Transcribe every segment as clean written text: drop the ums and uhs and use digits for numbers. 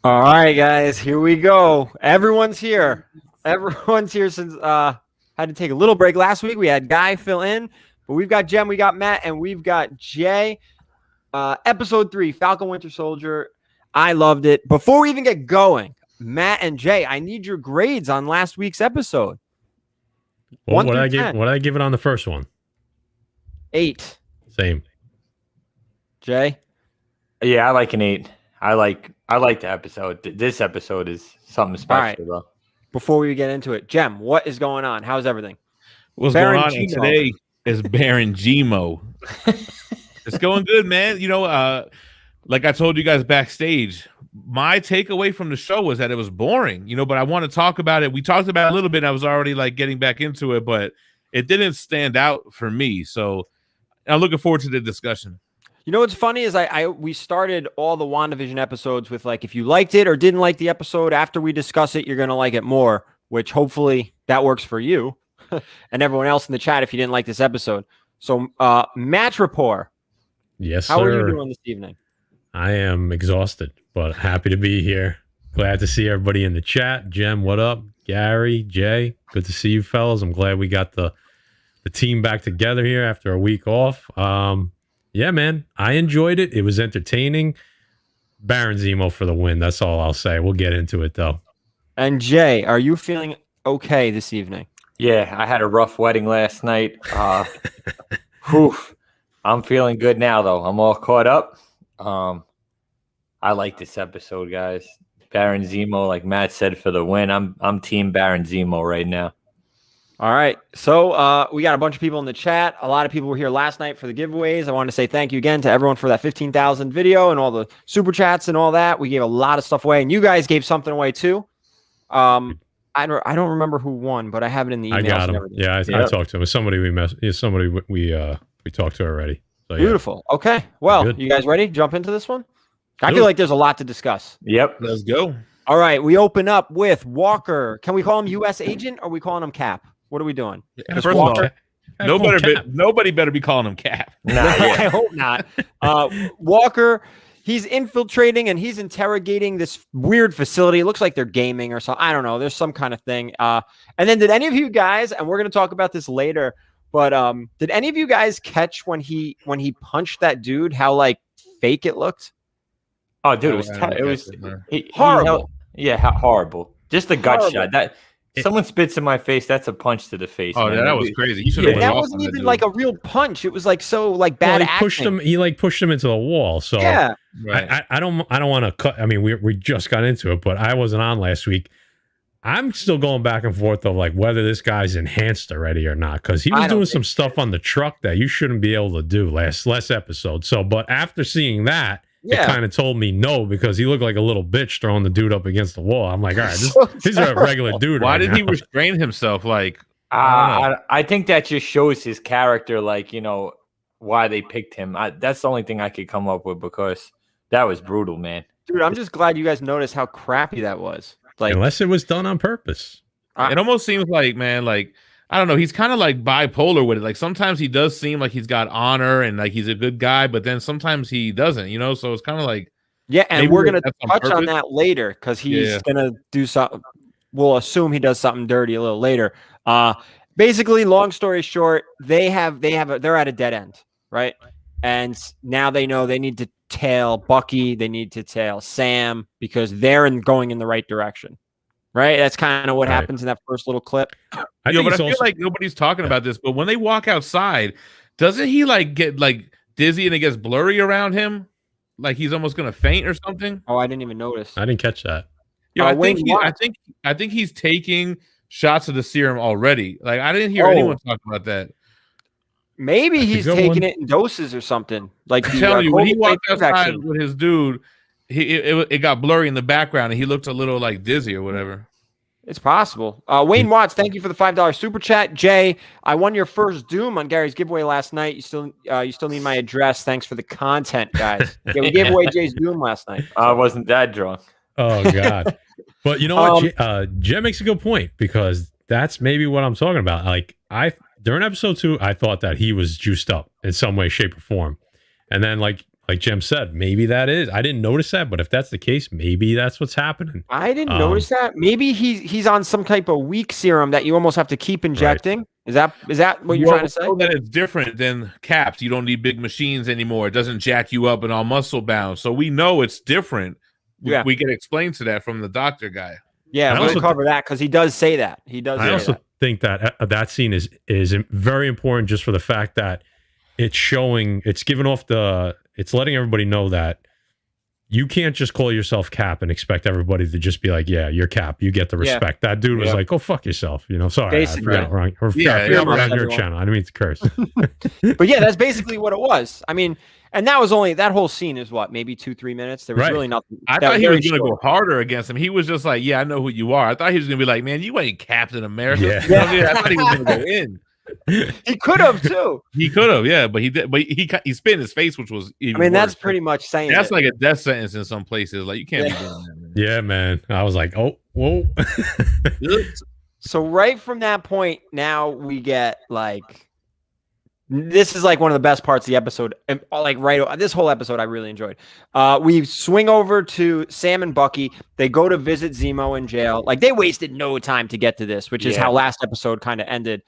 All right, guys, here we go. Everyone's here. Everyone's here since had to take a little break last week. We had Guy fill in, but we've got Jem, we got Matt, and we've got Jay. Episode 3, Falcon Winter Soldier. I loved it. Before we even get going, Matt and Jay, I need your grades on last week's episode. What did I give it on the first one? 8. Same. Jay? Yeah, I like an 8. I like the episode. This episode is something special, though. Before we get into it, Jem, what is going on? How's everything? What's going on today is Baron Gmo. It's going good, man. You know, like I told you guys backstage, my takeaway from the show was that it was boring, you know, but I want to talk about it. We talked about it a little bit. I was already like getting back into it, but it didn't stand out for me. So I'm looking forward to the discussion. You know what's funny is we started all the WandaVision episodes with like, if you liked it or didn't like the episode, after we discuss it, you're going to like it more, which hopefully that works for you and everyone else in the chat if you didn't like this episode. So match rapport. Yes, How sir. are you doing this evening? I am exhausted, but happy to be here. Glad to see everybody in the chat. Jem, what up? Gary, Jay, good to see you fellas. I'm glad we got the team back together here after a week off. Yeah, man, I enjoyed it. It was entertaining. Baron Zemo for the win. That's all I'll say. We'll get into it, though. And Jay, are you feeling okay this evening? Yeah, I had a rough wedding last night. Whew. I'm feeling good now, though. I'm all caught up. I like this episode, guys. Baron Zemo, like Matt said, for the win. I'm team Baron Zemo right now. All right. So we got a bunch of people in the chat. A lot of people were here last night for the giveaways. I want to say thank you again to everyone for that 15,000 video and all the super chats and all that. We gave a lot of stuff away, and you guys gave something away too. I don't remember who won, but I have it in the emails. I got him. Yeah, I talked to him. It's somebody we talked to already. So, yeah. Beautiful. Okay. Well, you guys ready? Jump into this one? I feel like there's a lot to discuss. Yep. Let's go. All right. We open up with Walker. Can we call him U.S. agent or are we calling him Cap? What are we doing? First Walker, of all, nobody better be calling him Cap. Nah, I hope not. Walker, he's infiltrating and he's interrogating this weird facility. It looks like they're gaming or something. I don't know. There's some kind of thing. And then did any of you guys, and we're going to talk about this later, but did any of you guys catch when he punched that dude, how like fake it looked? Oh, dude, it was horrible. Horrible. Just the gut shot. Someone spits in my face. That's a punch to the face. Oh, man. that was crazy. You should have. That wasn't even like a real punch. It was like so like bad. He pushed him. He like pushed him into the wall. So yeah, right. I don't want to cut. I mean, we just got into it, but I wasn't on last week. I'm still going back and forth of like whether this guy's enhanced already or not, because he was doing some stuff on the truck that you shouldn't be able to do last episode. So, but after seeing that. Yeah. It kind of told me no, because he looked like a little bitch throwing the dude up against the wall. I'm like, all right, he's a regular dude. Why did he restrain himself? Like, I think that just shows his character, like, you know, why they picked him. That's the only thing I could come up with, because that was brutal, man. Dude, I'm just glad you guys noticed how crappy that was. Like, unless it was done on purpose. It almost seems like, man, like, I don't know. He's kind of like bipolar with it. Like sometimes he does seem like he's got honor and like he's a good guy, but then sometimes he doesn't, you know? So it's kind of like. Yeah. And we're going to touch on that later because he's going to do something. We'll assume he does something dirty a little later. Basically, long story short, they're at a dead end, right? And now they know they need to tail Bucky. They need to tail Sam because they're going in the right direction. Right, that's kind of what happens in that first little clip. I feel like nobody's talking about this, but when they walk outside, doesn't he like get like dizzy and it gets blurry around him, like he's almost gonna faint or something? Oh, I didn't even notice. I didn't catch that. I think he's taking shots of the serum already. Like I didn't hear anyone talk about that. Maybe he's taking it in doses or something. Like I'm telling you, when he walked outside with his dude. It got blurry in the background, and he looked a little like dizzy or whatever. It's possible. Wayne Watts, thank you for the $5 super chat. Jay, I won your first Doom on Gary's giveaway last night. You still need my address. Thanks for the content, guys. Yeah, we gave away Jay's Doom last night. I wasn't that drunk. Oh God! But you know what? Jay makes a good point, because that's maybe what I'm talking about. Like during episode 2, I thought that he was juiced up in some way, shape, or form, and then like like Jem said, maybe that is. I didn't notice that, but if that's the case, maybe that's what's happening. I didn't notice that. Maybe he's on some type of weak serum that you almost have to keep injecting. Right. Is that what you're trying to say? That it's different than caps. You don't need big machines anymore. It doesn't jack you up and all muscle bound. So we know it's different. Yeah. We get explained to that from the doctor guy. Yeah, we'll cover that because he does say that. I also think that that scene is very important just for the fact that it's letting everybody know that you can't just call yourself Cap and expect everybody to just be like, yeah, you're Cap. You get the respect. That dude was like, go fuck yourself. Sorry. Basically. I forgot wrong. Your channel. I didn't mean to curse. But yeah, that's basically what it was. I mean, and that whole scene is what, maybe 2-3 minutes? There was really nothing. I thought he was going to go harder against him. He was just like, yeah, I know who you are. I thought he was going to be like, man, you ain't Captain America. Yeah. I thought he was going to go in. He could have too. He could have, yeah, but he did. But he spit in his face, which was even worse. That's pretty much saying that's like a death sentence in some places. Like you can't be doing that. Man. Yeah, man. I was like, oh, whoa. So right from that point, now we get like this is like one of the best parts of the episode, and this whole episode I really enjoyed. We swing over to Sam and Bucky. They go to visit Zemo in jail. Like they wasted no time to get to this, which is how last episode kind of ended.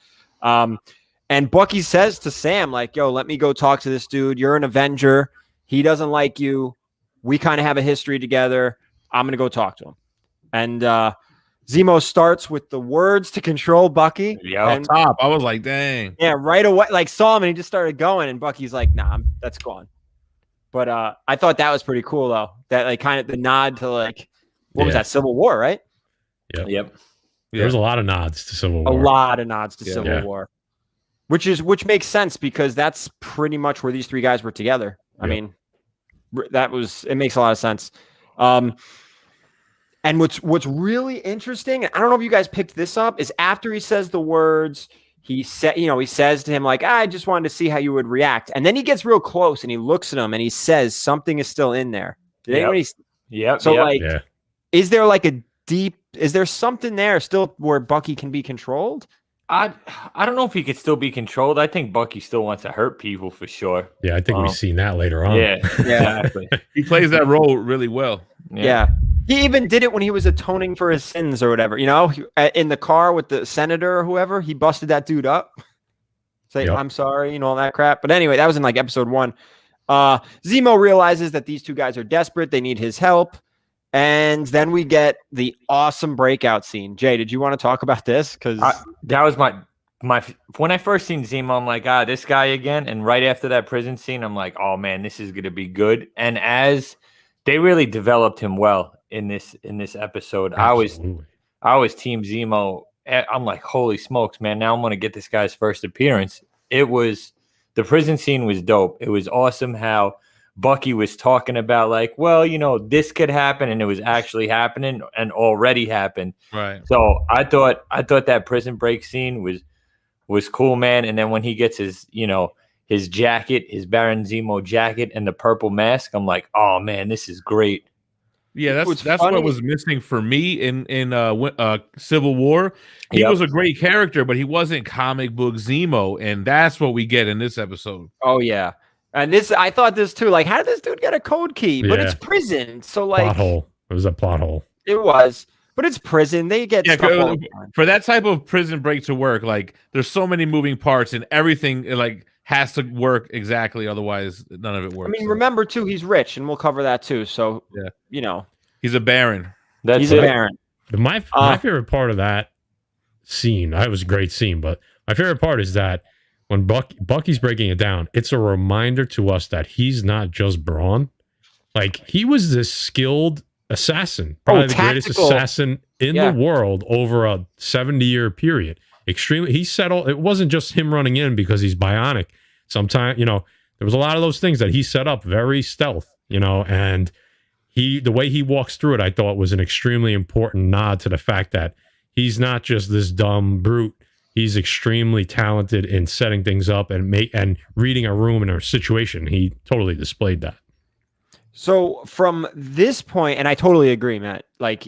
And Bucky says to Sam, like, yo, let me go talk to this dude. You're an Avenger. He doesn't like you. We kind of have a history together. I'm going to go talk to him. And Zemo starts with the words to control Bucky. Yeah, top. I was like, dang. Yeah, right away. Like, saw him and he just started going. And Bucky's like, nah, that's gone. But I thought that was pretty cool, though. That, like, kind of the nod to, like, what was that? Civil War, right? Yep. There's a lot of nods to Civil War. A lot of nods to Civil War, which makes sense because that's pretty much where these three guys were together. I mean, it makes a lot of sense. And what's really interesting, I don't know if you guys picked this up, is after he says the words, he says to him like, I just wanted to see how you would react, and then he gets real close and he looks at him and he says something is still in there. Did anybody? Yeah. So is there like is there something there still where Bucky can be controlled? I don't know if he could still be controlled. I think Bucky still wants to hurt people for sure. Yeah, I think we've seen that later on. Yeah, exactly. He plays that role really well. Yeah. He even did it when he was atoning for his sins or whatever. In the car with the senator or whoever, he busted that dude up. Say, I'm sorry, all that crap. But anyway, that was in like episode 1. Zemo realizes that these two guys are desperate. They need his help. And then we get the awesome breakout scene. Jay, did you want to talk about this? Because that was my when I first seen Zemo, I'm like, this guy again. And right after that prison scene, I'm like, oh man, this is gonna be good. And as they really developed him well in this episode, Absolutely. I was Team Zemo. I'm like, holy smokes, man! Now I'm gonna get this guy's first appearance. The prison scene was dope. It was awesome how Bucky was talking about like, well, this could happen, and it was actually happening and already happened. Right. So I thought that prison break scene was cool, man. And then when he gets his jacket, his Baron Zemo jacket and the purple mask, I'm like, oh man, this is great. Yeah, that's what was missing for me in Civil War. He was a great character, but he wasn't comic book Zemo, and that's what we get in this episode. Oh yeah. And I thought this too. Like, how did this dude get a code key? But it's prison, so like plot hole. It was a plot hole. It was, but it's prison. They get stuff all the time. For that type of prison break to work. Like, there's so many moving parts, and everything like has to work exactly. Otherwise, none of it works. I mean, remember too, he's rich, and we'll cover that too. So he's a baron. He's a baron. My favorite part of that scene, that was a great scene, but my favorite part is that when Bucky's breaking it down, it's a reminder to us that he's not just brawn. Like, he was this skilled assassin, probably the greatest assassin in the world over a 70-year period. Extremely, it wasn't just him running in because he's bionic. Sometimes, there was a lot of those things that he set up very stealth, and the way he walks through it, I thought was an extremely important nod to the fact that he's not just this dumb brute. He's extremely talented in setting things up and reading a room and a situation. He totally displayed that. So from this point, and I totally agree, Matt, like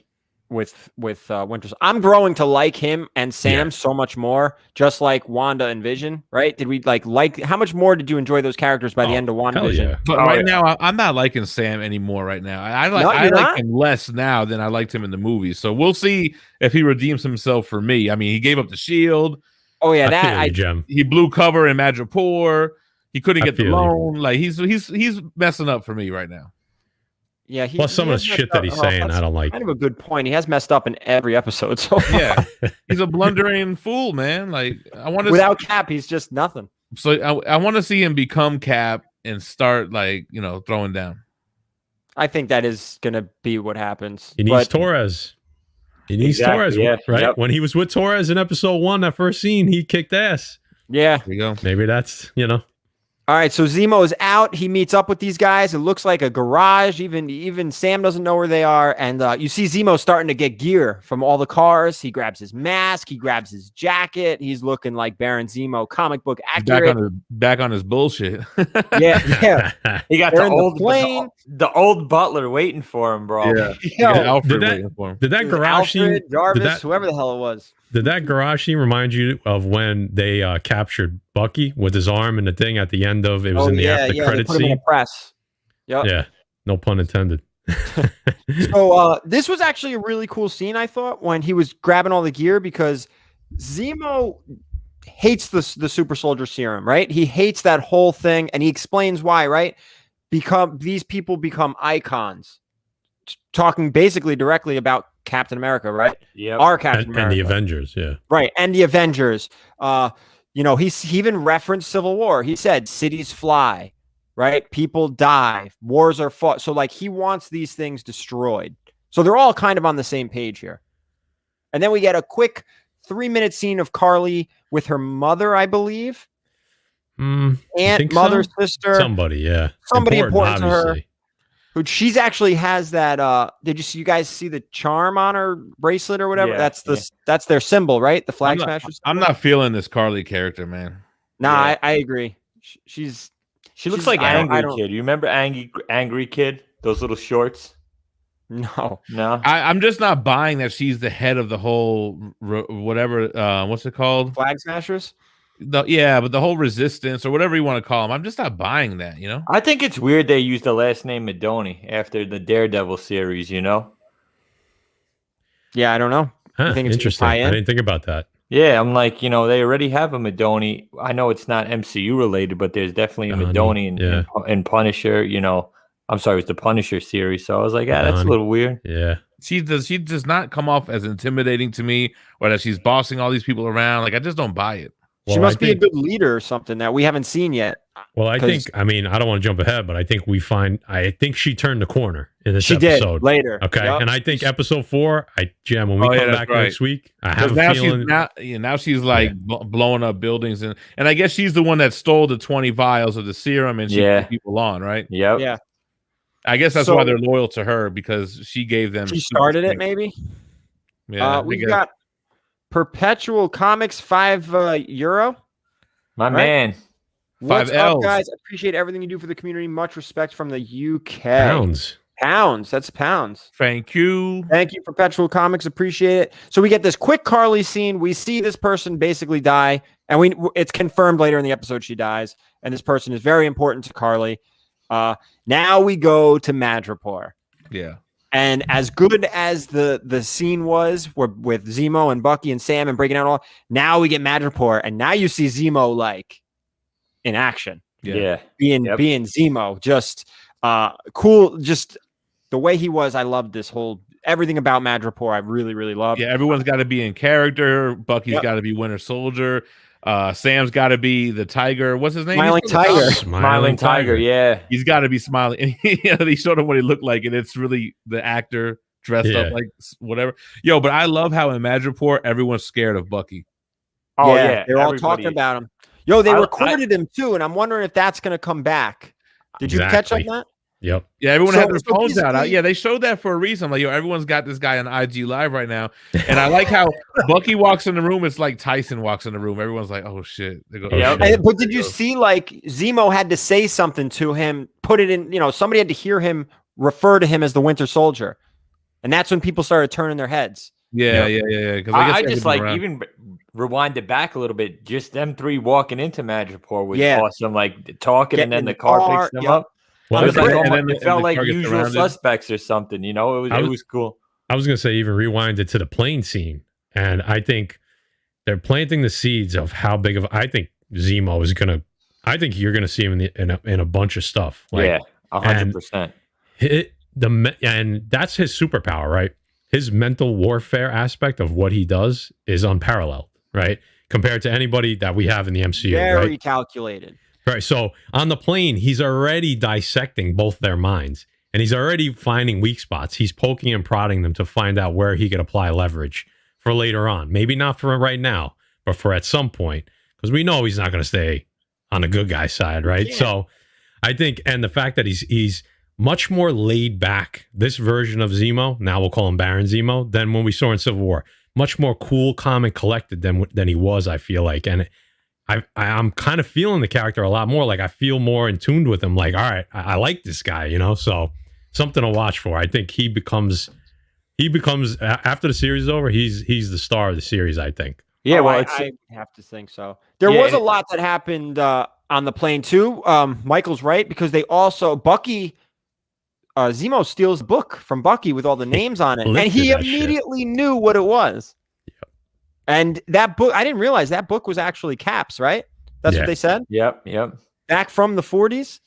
Winter. I'm growing to like him and Sam so much more, just like Wanda and Vision, right? Did we like how much more did you enjoy those characters by the end of WandaVision? Yeah. But now I'm not liking Sam anymore right now. I like him less now than I liked him in the movies. So we'll see if he redeems himself for me. I mean, he gave up the shield. Oh yeah, he blew cover in Madripoor. He couldn't get the loan. Like he's messing up for me right now. Yeah, plus some of the shit that he's saying, I don't like. Kind of a good point. He has messed up in every episode so far. Yeah, he's a blundering fool, man. Like I want to without Cap, he's just nothing. So I want to see him become Cap and start throwing down. I think that is gonna be what happens. He needs Torres. He needs Torres, right? Yep. When he was with Torres in episode 1, that first scene, he kicked ass. Yeah, there you go. Maybe that's All right, so Zemo is out. He meets up with these guys. It looks like a garage. Even Sam doesn't know where they are. And you see Zemo starting to get gear from all the cars. He grabs his mask. He grabs his jacket. He's looking like Baron Zemo, comic book accurate. Back on his bullshit. Yeah. He got the old butler waiting for him, bro. Yeah. Alfred waiting for him. Did that garage scene, Jarvis, whoever the hell it was. Did that garage scene remind you of when they captured Bucky with his arm and the thing at the end of it was in the after credit scene? In the press. Yep. Yeah, no pun intended. So this was actually a really cool scene, I thought, when he was grabbing all the gear, because Zemo hates the super soldier serum, right? He hates that whole thing, and he explains why, right? These people become icons, talking basically directly about Captain America, right? Yeah, our Captain America. And the Avengers, yeah. Right, and the Avengers. He even referenced Civil War. He said, cities fly, right? People die. Wars are fought. So, he wants these things destroyed. So they're all kind of on the same page here. And then we get a quick 3-minute scene of Carly with her mother, I believe. Aunt, mother, sister. Somebody, yeah. Somebody important to her. Who she's actually has that. Did you guys see the charm on her bracelet or whatever? Yeah, that's their symbol, right? The flag smashers. I'm not feeling this Carly character, man. Nah, I agree. She looks like Angry Kid. You remember Angry Kid? Those little shorts. No. I'm just not buying that she's the head of the whole whatever. What's it called? Flag smashers. But the whole resistance or whatever you want to call them, I'm just not buying that. I think it's weird they use the last name Madoni after the Daredevil series. Yeah, I don't know. I think it's interesting. I didn't think about that. Yeah, I'm like, they already have a Madoni. I know it's not MCU related, but there's definitely a Madoni in Punisher. I'm sorry, it's the Punisher series. So I was like, that's a little weird. Yeah. She does not come off as intimidating to me, or that she's bossing all these people around. I just don't buy it. She must be a good leader or something that we haven't seen yet. Well, I think, I don't want to jump ahead, but I think I think she turned the corner in this episode. She did later. Okay. Yep. And I think episode 4, when we come back next week, I have a feeling. Now she's blowing up buildings. And I guess she's the one that stole the 20 vials of the serum and she put people on, right? Yep. Yeah. I guess that's why they're loyal to her, because she gave them. She started it, maybe? Yeah. We've got Perpetual Comics, €5. My man. What's up, guys? Appreciate everything you do for the community. Much respect from the UK. Pounds. That's pounds. Thank you, Perpetual Comics. Appreciate it. So we get this quick Carly scene. We see this person basically die, and it's confirmed later in the episode she dies. And this person is very important to Carly. Now we go to Madripoor. Yeah. And as good as the scene was with Zemo and Bucky and Sam and breaking out all, now we get Madripoor, and now you see Zemo in action. Yeah. Being Zemo, just cool. Just the way he was, I loved everything about Madripoor. I really, really loved. Yeah, everyone's got to be in character. Bucky's got to be Winter Soldier. Sam's got to be the tiger. What's his name? Smiling Tiger. Yeah, he's got to be smiling. They showed him what he looked like, and it's really the actor dressed up like whatever. But I love how in Madripoor everyone's scared of Bucky. Oh yeah, they're all talking about him. They recorded him too, and I'm wondering if that's going to come back. Did you catch up on that? Yep. Yeah, everyone had their phones out. Yeah, they showed that for a reason. Like, everyone's got this guy on IG Live right now. And I like how Bucky walks in the room. It's like Tyson walks in the room. Everyone's like, oh, shit. They go, But did you see, Zemo had to say something to him, put it in, somebody had to hear him refer to him as the Winter Soldier. and that's when people started turning their heads. Yeah. Because I just like even rewind it back a little bit. Just them three walking into Madripoor was awesome. Like talking, and then the car picks them up. Well, it was like it felt like Usual Suspects or something. You know, it was cool. I was gonna say even rewind it to the plane scene, and I think they're planting the seeds of how big of. I think Zemo is gonna. I think you're gonna see him in a bunch of stuff. Like, 100%. And that's his superpower, right? His mental warfare aspect of what he does is unparalleled, right? Compared to anybody that we have in the MCU. Very calculated. Right. So on the plane, he's already dissecting both their minds, and he's already finding weak spots. He's poking and prodding them to find out where he could apply leverage for later on. Maybe not for right now, but for at some point, because we know he's not going to stay on the good guy side, right? Yeah. So I think, and the fact that he's much more laid back, this version of Zemo, now we'll call him Baron Zemo, than when we saw in Civil War. Much more cool, calm, and collected than he was, I feel like. And I'm kind of feeling the character a lot more. Like, I feel more in tune with him. Like, all right, I like this guy, you know? So something to watch for. I think he becomes after the series is over, he's the star of the series, I think. Yeah, well, I have to think so. There was a lot that happened on the plane too. Michael's right, because they also Bucky. Zemo steals a book from Bucky with all the names on it, and he immediately knew what it was. Yep. And that book, I didn't realize that book was actually Cap's, right? That's what they said? Yep. Back from the 40s?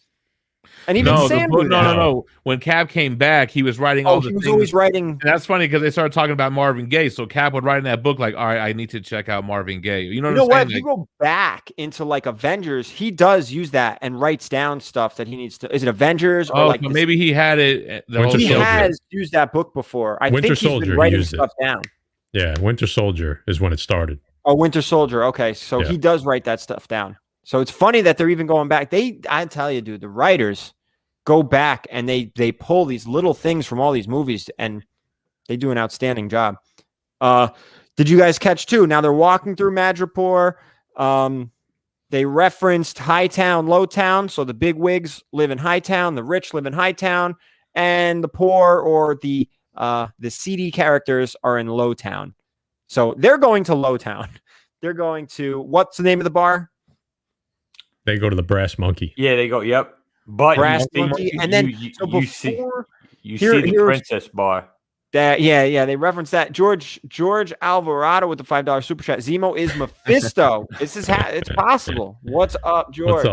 And even Sam knew that. No. When Cap came back, he was writing all the things. He was always writing. And that's funny because they started talking about Marvin Gaye. So Cap would write in that book like, all right, I need to check out Marvin Gaye. You know what? If you go back into like Avengers, he does use that and writes down stuff that he needs to. Is it Avengers? Or so maybe he had it. He has used that book before. I think he's been writing stuff down. Yeah, Winter Soldier is when it started. Oh, Winter Soldier. Okay, so he does write that stuff down. So it's funny that they're even going back. I tell you, dude, the writers go back and they pull these little things from all these movies, and they do an outstanding job. Did you guys catch too? Now they're walking through Madripoor. They referenced High Town, Low Town. So the big wigs live in High Town, the rich live in High Town, and the poor or the seedy characters are in Low Town. So they're going to Low Town. They're going to, what's the name of the bar? They go to the Brass Monkey. Yeah, they go. Yep. But Brass Monkey, and then you see the Princess Bar. They reference that. George Alvarado with the $5 super chat. Zemo is Mephisto. It's possible. What's up, George?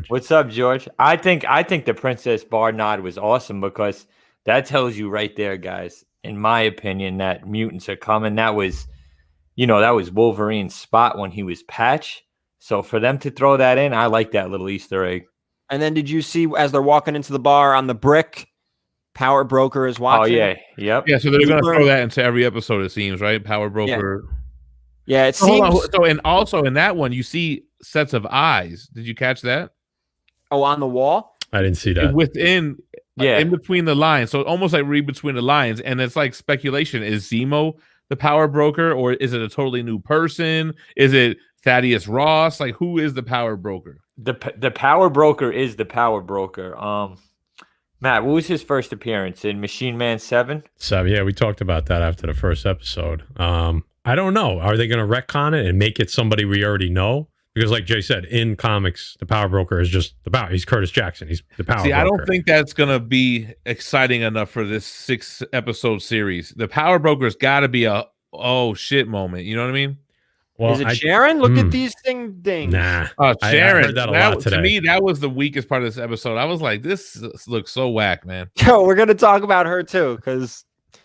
What's up, George? I think the Princess Bar nod was awesome because that tells you right there, guys. In my opinion, that mutants are coming. That was Wolverine's spot when he was Patch. So for them to throw that in, I like that little Easter egg. And then did you see as they're walking into the bar on the brick, Power Broker is watching? Oh, yeah. Yep. Yeah, so they're going to throw that into every episode, it seems, right? Power Broker. Yeah, it seems. So, and also in that one, you see sets of eyes. Did you catch that? Oh, on the wall? I didn't see that. Within, in between the lines. So almost like read between the lines. And it's like speculation. Is Zemo the Power Broker, or is it a totally new person? Is it Thaddeus Ross? Like, who is the Power Broker? The Power Broker is the Power Broker. Matt, what was his first appearance in Machine Man 7? So yeah, we talked about that after the first episode. I don't know. Are they going to retcon it and make it somebody we already know? Because like Jay said, in comics, the Power Broker is just he's Curtis Jackson. He's the Power Broker. I don't think that's going to be exciting enough for this 6-episode series. The Power Broker's got to be a oh shit moment. You know what I mean? Well, is it Sharon? Look at these things. Nah. Sharon. I heard that a lot today. To me, that was the weakest part of this episode. I was like, this looks so whack, man. Yo, we're going to talk about her too, because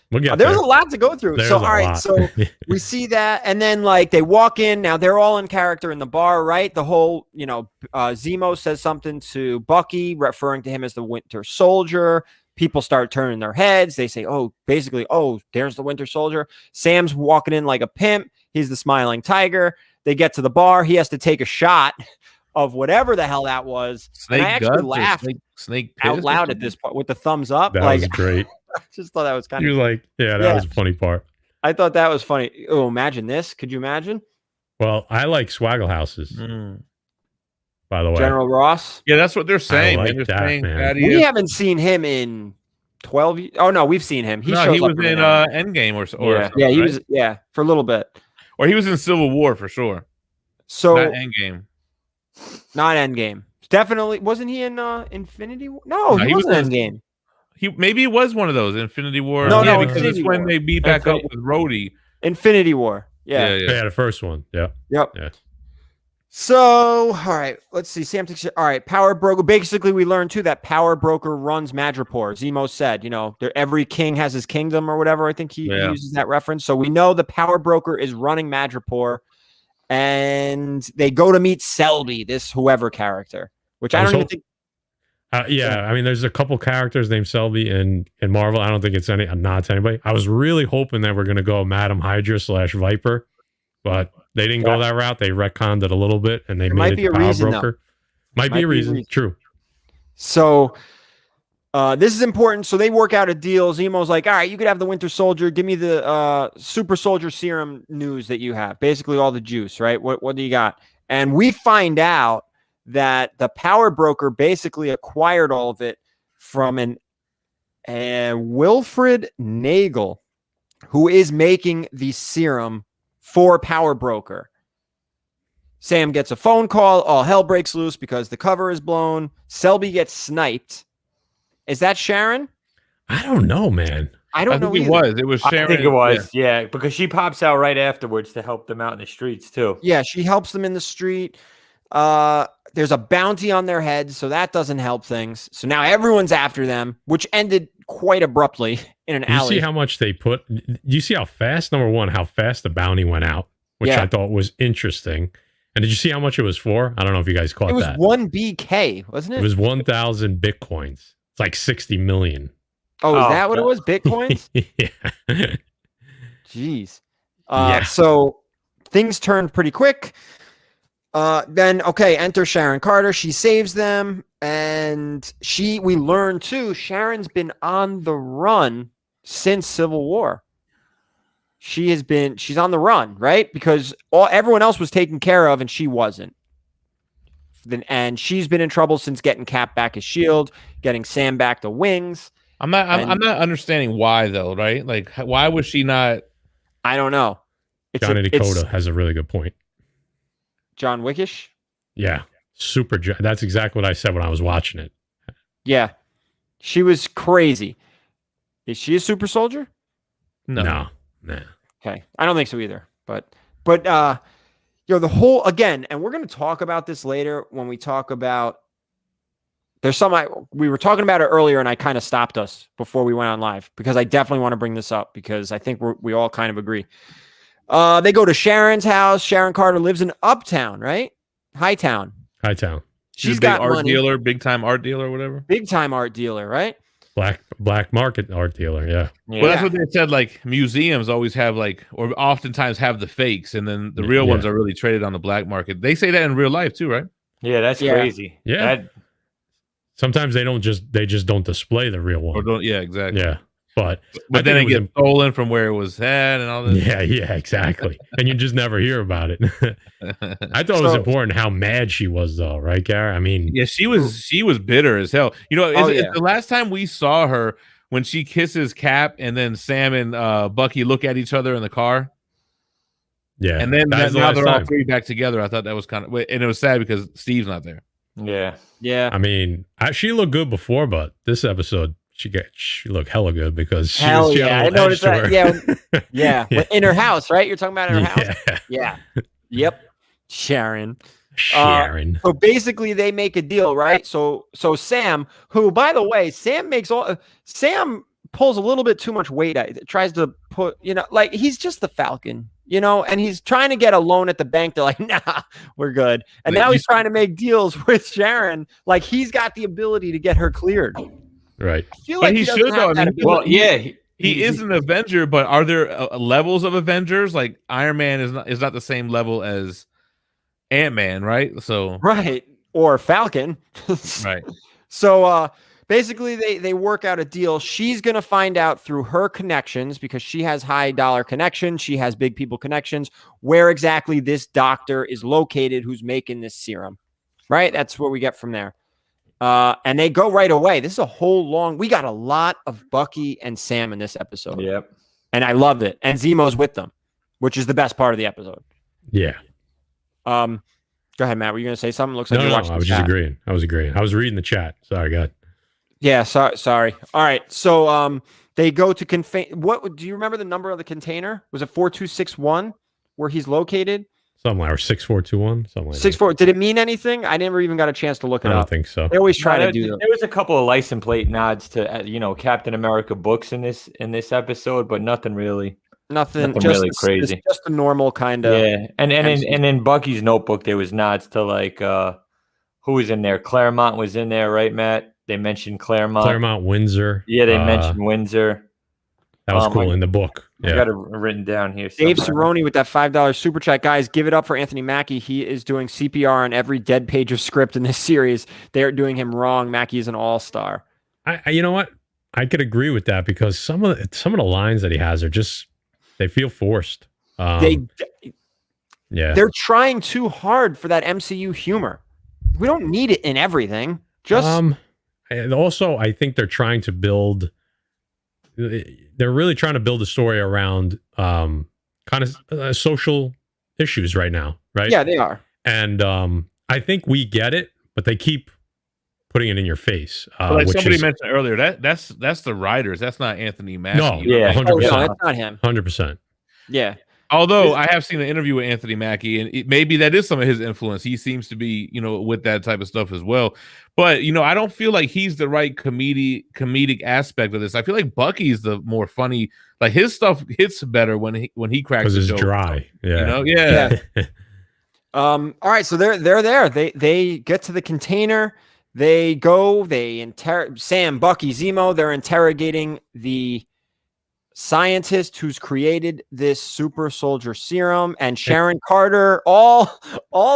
there's a lot to go through. So, all right. So we see that. And then like they walk in. Now they're all in character in the bar, right? The whole, Zemo says something to Bucky, referring to him as the Winter Soldier. People start turning their heads. They say, there's the Winter Soldier. Sam's walking in like a pimp. He's the Smiling Tiger. They get to the bar. He has to take a shot of whatever the hell that was. Snake and I actually laughed snake out loud at this part with the thumbs up. That was great. I just thought that was kind of. You're like, that was a funny part. I thought that was funny. Oh, imagine this. Could you imagine? Well, I like Swaggle Houses. By the way, General Ross. Yeah, that's what they're saying. I like they're saying man. We haven't seen him in 12. Oh no, we've seen him. He was in Endgame or yeah, he right? was for a little bit. Or he was in Civil War for sure. So not Endgame. Not Endgame. Definitely wasn't he in Infinity War? No, he wasn't Endgame. Maybe it was one of those Infinity War. No, because it's when they beat back up with Rhodey. Infinity War. Yeah, the first one. Yeah. Yep. Yeah. So, all right, let's see. Sam takes all right. Power Broker. Basically, we learned too that Power Broker runs Madripoor. Zemo said, every king has his kingdom or whatever. I think he uses that reference. So we know the Power Broker is running Madripoor, and they go to meet Selby, this whoever character, which I don't even think. I mean, there's a couple characters named Selby in Marvel. I don't think it's a nod to anybody. I was really hoping that we're going to go Madam Hydra / Viper, but they didn't go that route. They retconned it a little bit, and they made it the Power Broker. Might be a reason. True. So this is important. So they work out a deal. Zemo's like, all right, you could have the Winter Soldier. Give me the Super Soldier Serum news that you have. Basically all the juice, right? What do you got? And we find out that the Power Broker basically acquired all of it from Wilfred Nagel, who is making the serum for Power Broker. Sam gets a phone call. All hell breaks loose because the cover is blown. Selby gets sniped. Is that Sharon? I don't know, man. I don't know. It was Sharon. I think it was, yeah, because she pops out right afterwards to help them out in the streets too. Yeah, she helps them in the street. There's a bounty on their heads, so that doesn't help things. So now everyone's after them, which ended quite abruptly in an alley. You see how much they put? You see how fast? Number one, how fast the bounty went out, which I thought was interesting. And did you see how much it was for? I don't know if you guys caught that. It was 1 BK, wasn't it? It was 1,000 Bitcoins. It's like 60 million. Oh, is that what it was? Bitcoins? Yeah. Jeez. So things turned pretty quick. Then enter Sharon Carter. She saves them, and we learn too, Sharon's been on the run since Civil War. She's on the run, right? Because everyone else was taken care of and she wasn't. And she's been in trouble since getting Cap back his shield, getting Sam back the wings. I'm not understanding why though, right? Like why was she not? I don't know. Johnny Dakota has a really good point. John Wickish? Yeah. That's exactly what I said when I was watching it. Yeah. She was crazy. Is she a super soldier? No. Okay. I don't think so either. But the whole, again, and we're going to talk about this later when we talk about, we were talking about it earlier and I kind of stopped us before we went on live because I definitely want to bring this up because I think we all kind of agree. They go to Sharon's house. Sharon Carter lives in Uptown, right? Hightown. She's got art money. Dealer, big time art dealer, whatever. Big time art dealer, right? Black market art dealer, yeah. Well, that's what they said. Like museums always have or oftentimes have the fakes, and then the real ones are really traded on the black market. They say that in real life too, right? Yeah, that's crazy. Yeah. Sometimes they just don't display the real one. Yeah, exactly. Yeah. But then it gets stolen from where it was at and all that. Yeah, exactly. And you just never hear about it. I thought it was important how mad she was, though, right, Gary? I mean, yeah, she was bitter as hell. It's the last time we saw her when she kisses Cap and then Sam and Bucky look at each other in the car. Yeah, and then now they're all three back together. I thought that was kind of, and it was sad because Steve's not there. Yeah. I mean, she looked good before, but this episode. She looked hella good because she was I noticed that. Yeah. In her house, right? You're talking about in her house? Yeah. Yep. Sharon. So basically they make a deal, right? So Sam, who by the way, Sam pulls a little bit too much weight. Tries to put, he's just the Falcon, and he's trying to get a loan at the bank. They're like, nah, we're good. And now he's trying to make deals with Sharon. Like he's got the ability to get her cleared. Right. I feel like he should though. He is an Avenger, but are there levels of Avengers? Like Iron Man is not the same level as Ant-Man, right? So right, or Falcon, right. So basically, they work out a deal. She's gonna find out through her connections because she has high dollar connections. She has big people connections. Where exactly this doctor is located, who's making this serum? Right. That's what we get from there. And they go right away. This is a whole long. We got a lot of Bucky and Sam in this episode. Yep. And I loved it. And Zemo's with them, which is the best part of the episode. Yeah. Go ahead, Matt. Were you going to say something? Looks like no, you're watching. I was just agreeing. I was agreeing. I was reading the chat. Sorry, go ahead. Yeah. Sorry. All right. So they go to confine. What do you remember the number of the container? Was it 4261 where he's located? Something like, or 6421, something like 64. Did it mean anything? I never even got a chance to look it up. I don't think so. They always try to do that. There was a couple of license plate nods to Captain America books in this episode, but nothing really. Nothing just really crazy. Just a normal kind of. Yeah, and in Bucky's notebook there was nods to like who was in there. Claremont was in there, right, Matt? They mentioned Claremont, Windsor. Yeah, they mentioned Windsor. That was cool in the book. I got it written down here. Dave Cerrone with that $5 super chat. Guys, give it up for Anthony Mackie. He is doing CPR on every dead page of script in this series. They are doing him wrong. Mackie is an all-star. You know what? I could agree with that because some of the lines that he has are just they feel forced. They're trying too hard for that MCU humor. We don't need it in everything. Just and also I think they're trying to build. They're really trying to build a story around kind of social issues right now, right? Yeah, they are. And I think we get it, but they keep putting it in your face. Like somebody mentioned earlier, that's the writers. That's not Anthony Mackie. No, yeah, 100%. No, that's not him. 100%. Yeah. Although I have seen an interview with Anthony Mackie, and maybe that is some of his influence. He seems to be, with that type of stuff as well. But I don't feel like he's the right comedic aspect of this. I feel like Bucky's the more funny. Like his stuff hits better when he cracks. Because it's dry. Yeah. Yeah. All right, so they're there. They get to the container. They go. Sam, Bucky, Zemo. They're interrogating the scientist who's created this super soldier serum, and Sharon Carter. All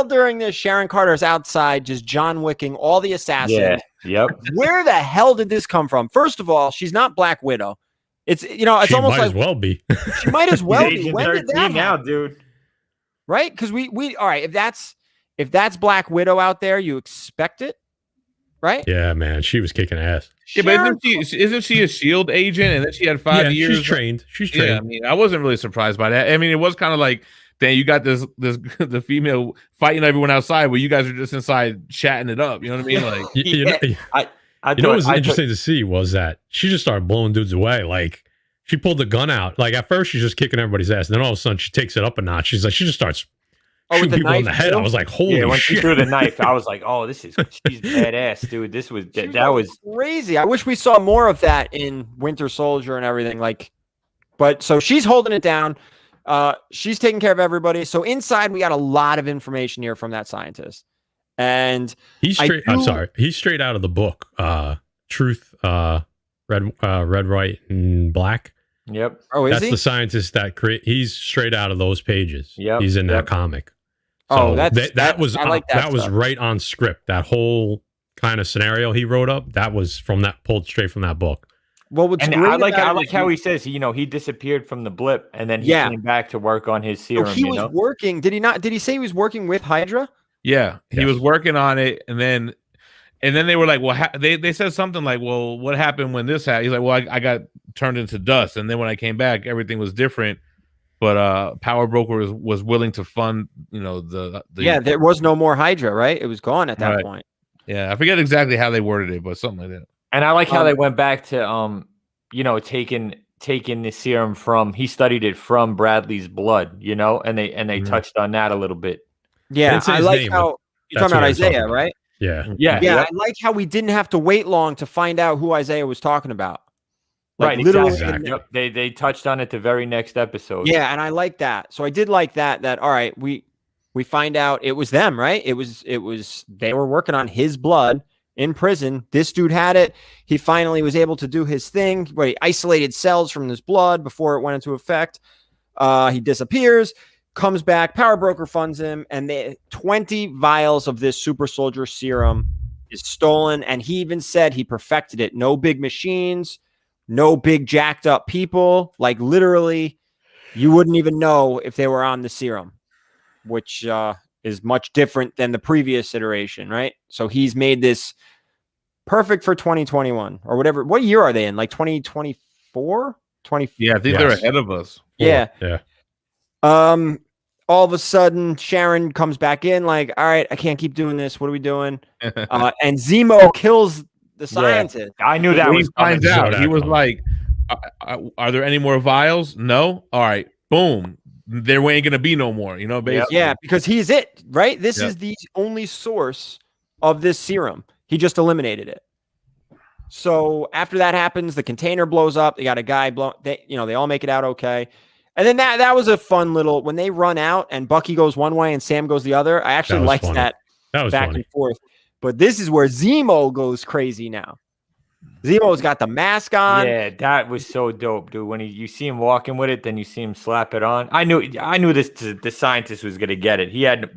during this, Sharon Carter's outside just John Wicking all the assassins. Yeah. Yep. Where the hell did this come from? First of all, she's not Black Widow. It's it's she almost might like as well be. She might as well be. When did that happen? Now, dude? Right? Because we all right. If that's Black Widow out there, you expect it, right? Yeah, man, she was kicking ass. Yeah, but isn't she a SHIELD agent? And then she had 5 years. She's trained. Yeah, I mean, I wasn't really surprised by that. I mean, it was kind of like, dang, you got this the female fighting everyone outside, where you guys are just inside chatting it up. You know what I mean? Like, what was interesting to see was that she just started blowing dudes away. Like she pulled the gun out. Like at first she's just kicking everybody's ass, and then all of a sudden she takes it up a notch. She just starts shooting people in the head. I was like, holy when shit. she threw the knife, I was like, oh, she's badass, dude. That was crazy. I wish we saw more of that in Winter Soldier and everything. But so she's holding it down. She's taking care of everybody. So inside, we got a lot of information here from that scientist. And he's straight out of the book. Truth, red, white, and black. Yep. Oh, is That's he? the scientist that he's straight out of those pages. Yep. He's in that comic. So that was right on script. That whole kind of scenario he wrote up, that was pulled straight from that book. Well, what's great I like how he says he disappeared from the blip and then he came back to work on his serum. So he was working. Did he not? Did he say he was working with Hydra? Yeah, he was working on it, and then they were like, well, they said something like, well, what happened when this happened? He's like, well, I got turned into dust, and then when I came back, everything was different. But Power Broker was willing to fund, the there was no more Hydra, right? It was gone at that point. Yeah, I forget exactly how they worded it, but something like that. And I like how they went back to taking the serum from, he studied it from Bradley's blood, and they touched on that a little bit. Yeah, I like how you're talking about Isaiah, right? Yeah. I like how we didn't have to wait long to find out who Isaiah was talking about. Right, literally. exactly. Yep. They touched on it the very next episode. Yeah, and I like that. So I did like that all right, we find out it was them, right? It was they were working on his blood in prison. This dude had it. He finally was able to do his thing where he isolated cells from his blood before it went into effect. He disappears, comes back, Power Broker funds him, and 20 vials of this super soldier serum is stolen. And he even said he perfected it. No big machines, no big jacked up people. Like literally, you wouldn't even know if they were on the serum, which is much different than the previous iteration, right? So he's made this perfect for 2021 or whatever. What year are they in? Like 2024? 20? Yeah, I think they're ahead of us. Yeah. Yeah. All of a sudden, Sharon comes back in like, all right, I can't keep doing this. What are we doing? And Zemo kills the scientist. Yeah, I knew that when was he finds coming. out. He was like, are there any more vials? No. All right. Boom. There ain't going to be no more, you know, basically. Yeah, because he's it, right? This is the only source of this serum. He just eliminated it. So after that happens, the container blows up. They got a guy they all make it out okay. And then that was a fun little, when they run out and Bucky goes one way and Sam goes the other. I actually liked that was back funny. and forth. But this is where Zemo goes crazy now. Zemo's got the mask on. Yeah, that was so dope, dude. When you see him walking with it, then you see him slap it on. I knew the scientist was gonna get it. He had,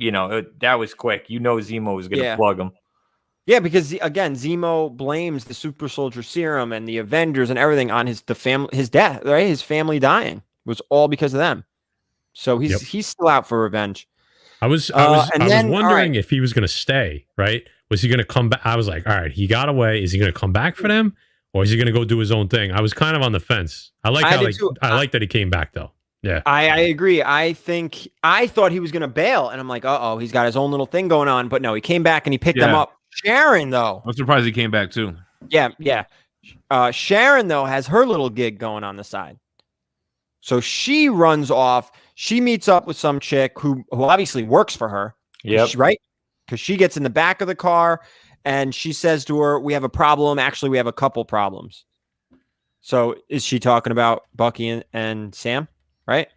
that was quick. Zemo was gonna plug him. Yeah, because again, Zemo blames the super soldier serum and the Avengers and everything on his death, right? His family dying was all because of them. So he's still out for revenge. I was wondering if he was going to stay, right? Was he going to come back? I was like, all right, he got away. Is he going to come back for them, or is he going to go do his own thing? I was kind of on the fence. I like that he came back though. Yeah, I agree. I thought he was going to bail, and I'm like, he's got his own little thing going on. But no, he came back and he picked them up. Sharon, though, I'm surprised he came back too. Yeah. Sharon, though, has her little gig going on the side. So she runs off. She meets up with some chick who obviously works for her. Yep. Right? Because she gets in the back of the car and she says to her, we have a problem. Actually, we have a couple problems. So is she talking about Bucky and Sam? Right?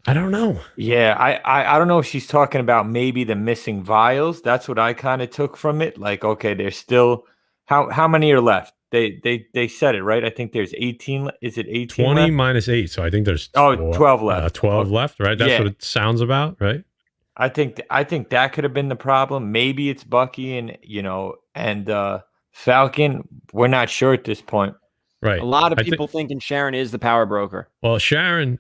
I don't know. Yeah, I don't know if she's talking about maybe the missing vials. That's what I kind of took from it. Like, okay, there's still how many are left? They said it, right? I think there's 18. Is it 18? 20 left? minus 8. So I think there's 12 left. 12 left, right? That's what it sounds about, right? I think that could have been the problem. Maybe it's Bucky and Falcon. We're not sure at this point. Right. A lot of people thinking Sharon is the power broker. Well, Sharon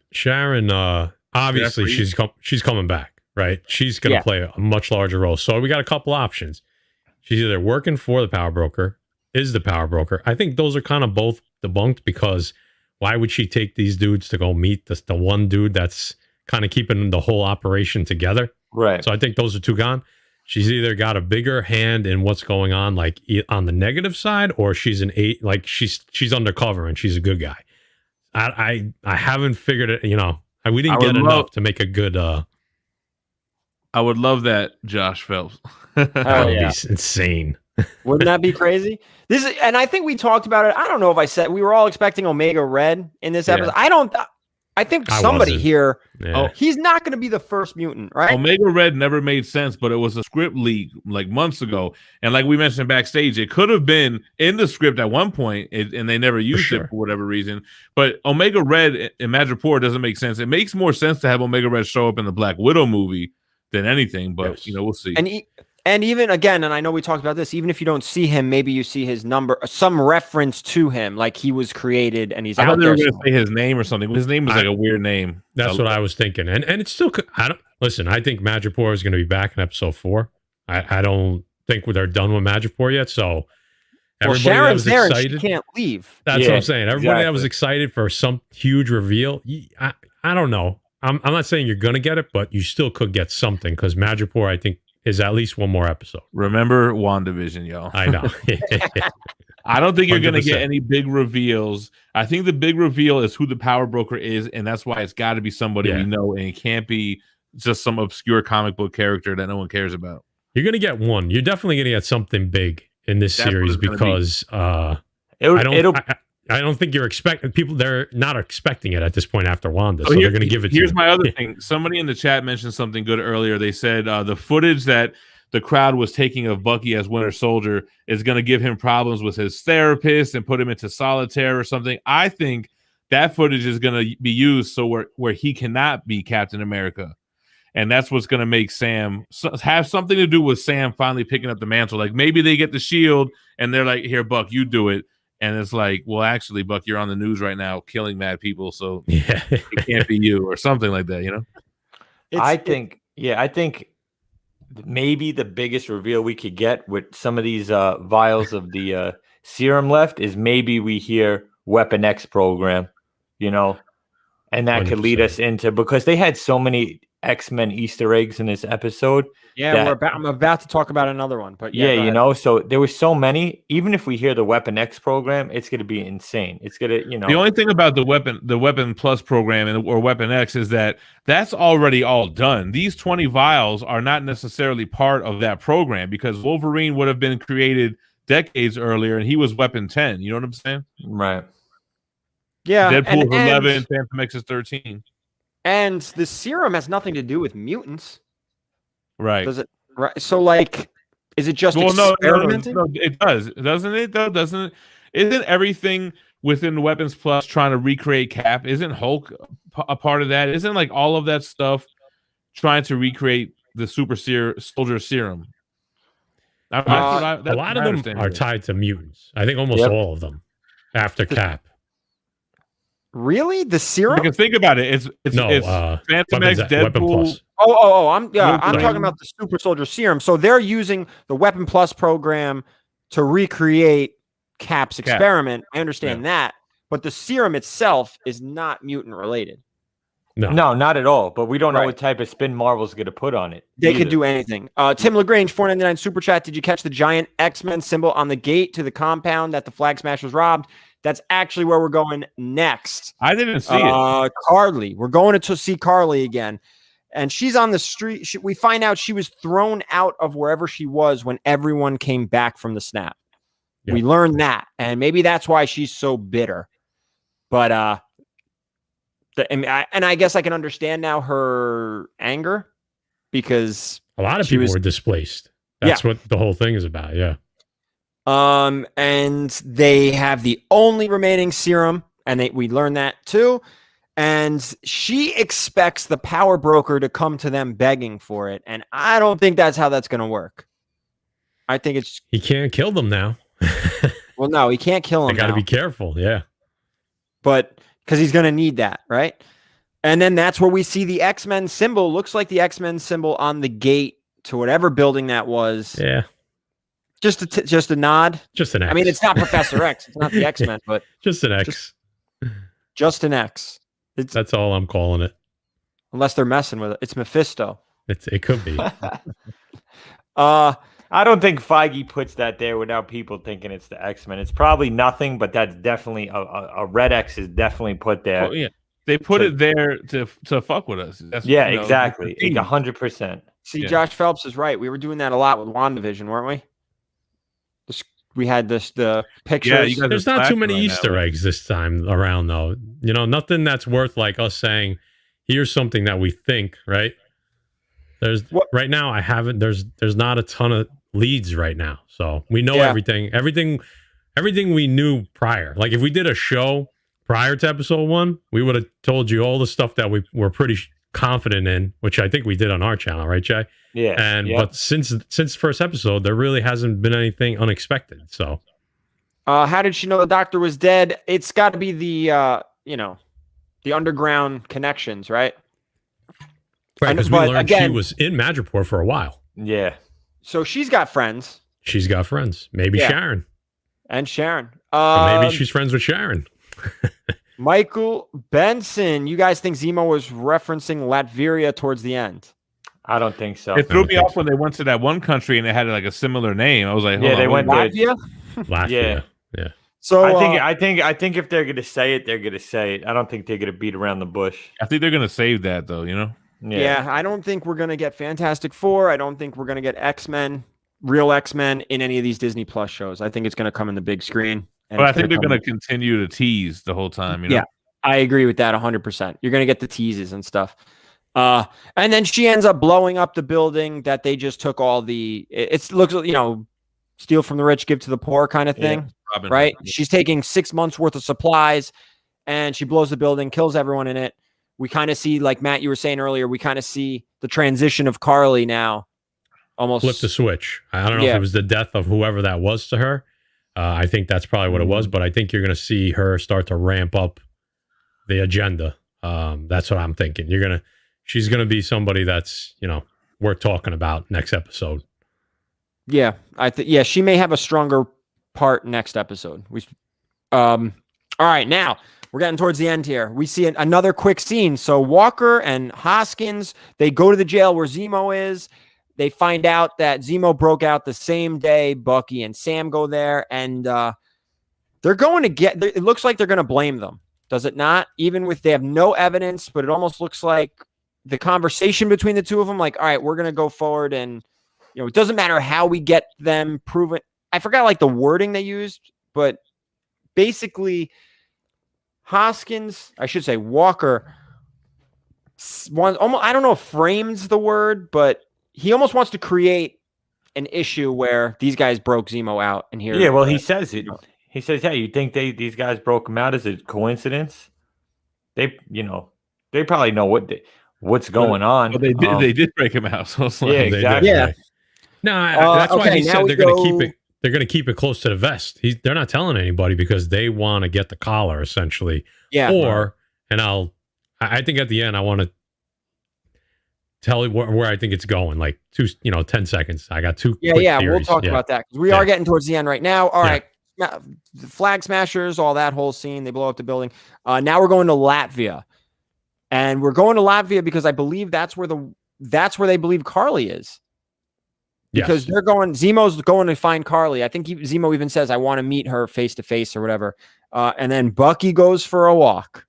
obviously she's coming back, right? She's going to play a much larger role. So we got a couple options. She's either working for the power broker, is the power broker. I think those are kind of both debunked, because why would she take these dudes to go meet the one dude that's kind of keeping the whole operation together? Right. So I think those are two gone. She's either got a bigger hand in what's going on, like on the negative side, or she's like she's undercover and she's a good guy. I haven't figured it. We didn't get enough to make a good. I would love that, Josh Phelps. That would be insane. Wouldn't that be crazy? And I think we talked about it. I don't know if I said we were all expecting Omega Red in this episode. I think somebody here. Yeah. He's not going to be the first mutant, right? Omega Red never made sense, but it was a script leak like months ago, and like we mentioned backstage, it could have been in the script at one point, and they never used it for whatever reason. But Omega Red in Madripoor doesn't make sense. It makes more sense to have Omega Red show up in the Black Widow movie than anything. But we'll see. And even again, and I know we talked about this, even if you don't see him, maybe you see his number, some reference to him, like he was created and he's out there. I thought they were going to say his name or something. His name was like a weird name. That's what I was thinking. And it's still, I think Madripoor is going to be back in episode 4. I don't think they're done with Madripoor yet. So everybody that was excited, and she can't leave. That's what I'm saying. Everybody that was excited for some huge reveal. I don't know. I'm not saying you're going to get it, but you still could get something, because Madripoor, I think, is at least one more episode. Remember WandaVision, y'all. I know. I don't think you're going to get any big reveals. I think the big reveal is who the power broker is, and that's why it's got to be somebody we know, and it can't be just some obscure comic book character that no one cares about. You're going to get one. You're definitely going to get something big in this series, because I don't think you're expecting people. They're not expecting it at this point after Wanda, so they're going to give it to you. Here's my other thing. Somebody in the chat mentioned something good earlier. They said the footage that the crowd was taking of Bucky as Winter Soldier is going to give him problems with his therapist and put him into solitaire or something. I think that footage is going to be used where he cannot be Captain America. And that's what's going to make Sam have something to do with Sam finally picking up the mantle. Like maybe they get the shield and they're like, here, Buck, you do it. And it's like, well, actually, Buck, you're on the news right now killing mad people, so it can't be you, or something like that, I think maybe the biggest reveal we could get with some of these vials of the serum left is maybe we hear Weapon X program, you know, and that 100%. Could lead us into, because they had so many X-Men Easter eggs in this episode. Yeah, I'm about to talk about another one, but yeah, you know, so there were so many. Even if we hear the Weapon X program, it's going to be insane. It's going to, you know. The only thing about the Weapon Plus program or Weapon X is that that's already all done. These 20 vials are not necessarily part of that program because Wolverine would have been created decades earlier, and he was Weapon 10. You know what I'm saying? Right. Yeah. Deadpool 11, Phantom X is 13. And the serum has nothing to do with mutants. Right. Does it? Right. So, like, is it just experimenting? No, it does. Doesn't it, though? Doesn't it? Isn't everything within Weapons Plus trying to recreate Cap? Isn't Hulk a part of that? Isn't, like, all of that stuff trying to recreate the super soldier serum? A lot of them are tied to mutants. I think almost all of them after Cap. Really? The serum? Because think about it. It's Phantom X, Deadpool. I'm talking about the super soldier serum. So they're using the Weapon Plus program to recreate Cap's experiment. I understand that, but the serum itself is not mutant related. No, not at all. But we don't know what type of spin Marvel's going to put on it. They could do anything. Tim LaGrange, $4.99 super chat. Did you catch the giant X-Men symbol on the gate to the compound that the Flag Smashers robbed? That's actually where we're going next. I didn't see it. Carly. We're going to see Carly again. And she's on the street. We find out she was thrown out of wherever she was when everyone came back from the snap. Yep. We learned that. And maybe that's why she's so bitter. But I guess I can understand now her anger because a lot of people were displaced. That's what the whole thing is about. Yeah. And they have the only remaining serum, and we learned that too. And she expects the power broker to come to them begging for it. And I don't think that's how that's going to work. I think he can't kill them now. Well, no, he can't kill them. They got to be careful. Yeah. But because he's going to need that. Right. And then that's where we see the X-Men symbol. Looks like the X-Men symbol on the gate to whatever building that was. Yeah. Just a nod. Just an X. I mean, it's not Professor X. It's not the X-Men, but just an X. Just an X. That's all I'm calling it. Unless they're messing with it. It's Mephisto. It could be. I don't think Feige puts that there without people thinking it's the X-Men. It's probably nothing, but that's definitely a red X is definitely put there. Oh, yeah. They put it there to fuck with us. That's, exactly. 100%. See, Josh Phelps is right. We were doing that a lot with WandaVision, weren't we? We had the pictures. Yeah, there's not too many Easter eggs this time around, though. You know, nothing that's worth like us saying, here's something that we think, right? Right now, I haven't. There's not a ton of leads right now, so we know everything we knew prior. Like if we did a show prior to episode 1, we would have told you all the stuff that we were pretty confident in, which I think we did on our channel, right, Jay? Yeah. But since first episode, there really hasn't been anything unexpected. So, how did she know the doctor was dead? It's got to be the underground connections, right? Right, because we learned she was in Madripoor for a while. Yeah. So she's got friends. She's got friends. Maybe Sharon. And Sharon. Maybe she's friends with Sharon. Michael Benson, you guys think Zemo was referencing Latveria towards the end? I don't think so. It threw me off when they went to that one country and they had like a similar name. I was like, they went Latvia. Latvia. Yeah. So I think if they're gonna say it, they're gonna say it. I don't think they're gonna beat around the bush. I think they're gonna save that though. You know. Yeah. I don't think we're gonna get Fantastic Four. I don't think we're gonna get X-Men, real X-Men in any of these Disney Plus shows. I think it's gonna come in the big screen. But I think they're going to continue to tease the whole time. You know? Yeah, I agree with that 100%. You're going to get the teases and stuff. And then she ends up blowing up the building that they just took all the. It looks, steal from the rich, give to the poor kind of thing, right? She's taking 6 months worth of supplies, and she blows the building, kills everyone in it. We kind of see, like Matt, you were saying earlier, we kind of see the transition of Carly now. Almost flip the switch. I don't know if it was the death of whoever that was to her. I think that's probably what it was, but I think you're going to see her start to ramp up the agenda. That's what I'm thinking. She's going to be somebody that's, worth talking about next episode. Yeah, yeah, she may have a stronger part next episode. All right, now we're getting towards the end here. We see another quick scene. So Walker and Hoskins, they go to the jail where Zemo is. They find out that Zemo broke out the same day. Bucky and Sam go there, and they're going to get. It looks like they're going to blame them. Does it not? Even with they have no evidence, but it almost looks like the conversation between the two of them, like, all right, we're going to go forward, and it doesn't matter how we get them proven. I forgot like the wording they used, but basically, Walker, almost, I don't know if frames the word, but he almost wants to create an issue where these guys broke Zemo out. And here, yeah, well, he says it. He says, "Yeah, you think these guys broke him out? Is it coincidence? They probably know what's going on. But they did break him out. So it's like, yeah, exactly. Yeah. No, that's why he said they're going to keep it. They're going to keep it close to the vest. They're not telling anybody because they want to get the collar, essentially. Yeah. I think at the end, I want to tell you where I think it's going. Like 10 seconds. I got two. Yeah. Theories. We'll talk about that because we are getting towards the end right now. All right. Flag smashers, all that whole scene. They blow up the building. Now we're going to Latvia, and we're going to Latvia because I believe that's where they believe Carly is. Because Zemo's going to find Carly. I think Zemo even says, I want to meet her face to face or whatever. And then Bucky goes for a walk.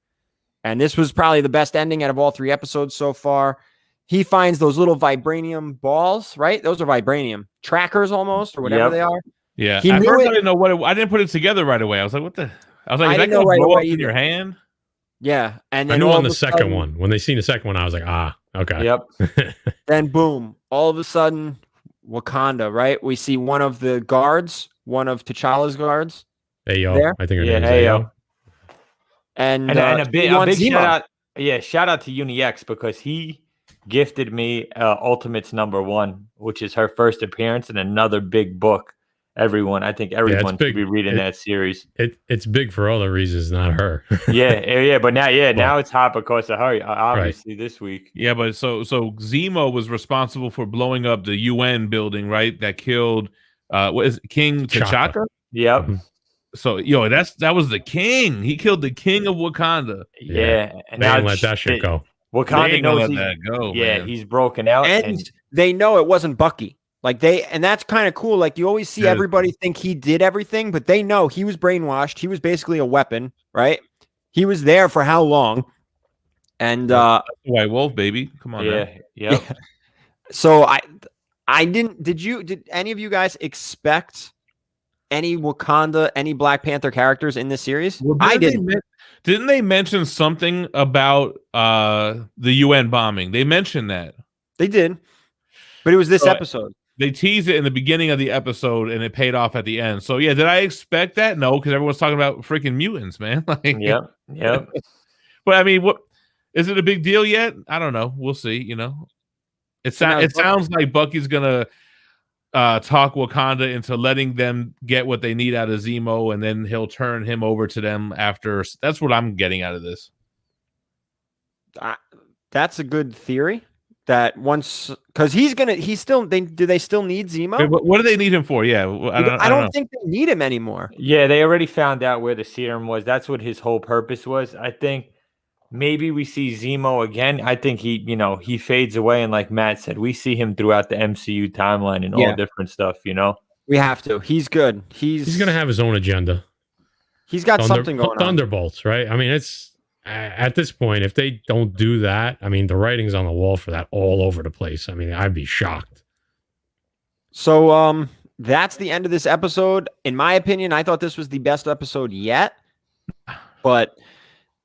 And this was probably the best ending out of all 3 episodes so far. He finds those little vibranium balls, right? Those are vibranium trackers almost, or whatever they are. Yeah. At first, I didn't know I didn't put it together right away. I was like, what the? I was like, is that going to blow up in your hand? Yeah. And then I knew on the second one. When they seen the second one, I was like, okay. Yep. Then boom, all of a sudden, Wakanda, right? We see one of the guards, one of T'Challa's guards. Ayo. There? I think her name is Ayo. And a big shout out. Yeah, shout out to UniX because he gifted me Ultimates #1, which is her first appearance in another big book. I think everyone should be reading that series. It's big for other reasons, not her. But now it's hot because of her, obviously, this week. Yeah, but so Zemo was responsible for blowing up the UN building, right? That killed what is it, King T'Chaka? Yep. Mm-hmm. So that was the king. He killed the king of Wakanda. Yeah. And now let that shit go. Wakanda knows that go. Yeah, man. He's broken out. And they know it wasn't Bucky. And that's kind of cool. Like you always see everybody think he did everything, but they know he was brainwashed. He was basically a weapon, right? He was there for how long? And White Wolf, baby. Come on. Yeah. So I didn't. Did any of you guys expect any Wakanda, any Black Panther characters in this series? Well, I didn't. Didn't they mention something about the UN bombing? They mentioned that. They did, but it was this episode. They teased it in the beginning of the episode, and it paid off at the end. So, yeah, did I expect that? No, because everyone's talking about freaking mutants, man. Yep. But, I mean, what is it a big deal yet? I don't know. We'll see, It sounds like Bucky's going to talk Wakanda into letting them get what they need out of Zemo, and then he'll turn him over to them after. That's what I'm getting out of this. That's a good theory. That once, because do they still need Zemo? Wait, what do they need him for? Yeah, I don't think they need him anymore. Yeah, they already found out where the serum was. That's what his whole purpose was. I think maybe we see Zemo again. I think he fades away, and like Matt said, we see him throughout the MCU timeline and all different stuff. We have to. He's good. He's gonna have his own agenda. He's got something going on. Thunderbolts, right? I mean, it's. At this point, if they don't do that, I mean, the writing's on the wall for that all over the place. I mean, I'd be shocked. So, that's the end of this episode. In my opinion, I thought this was the best episode yet. But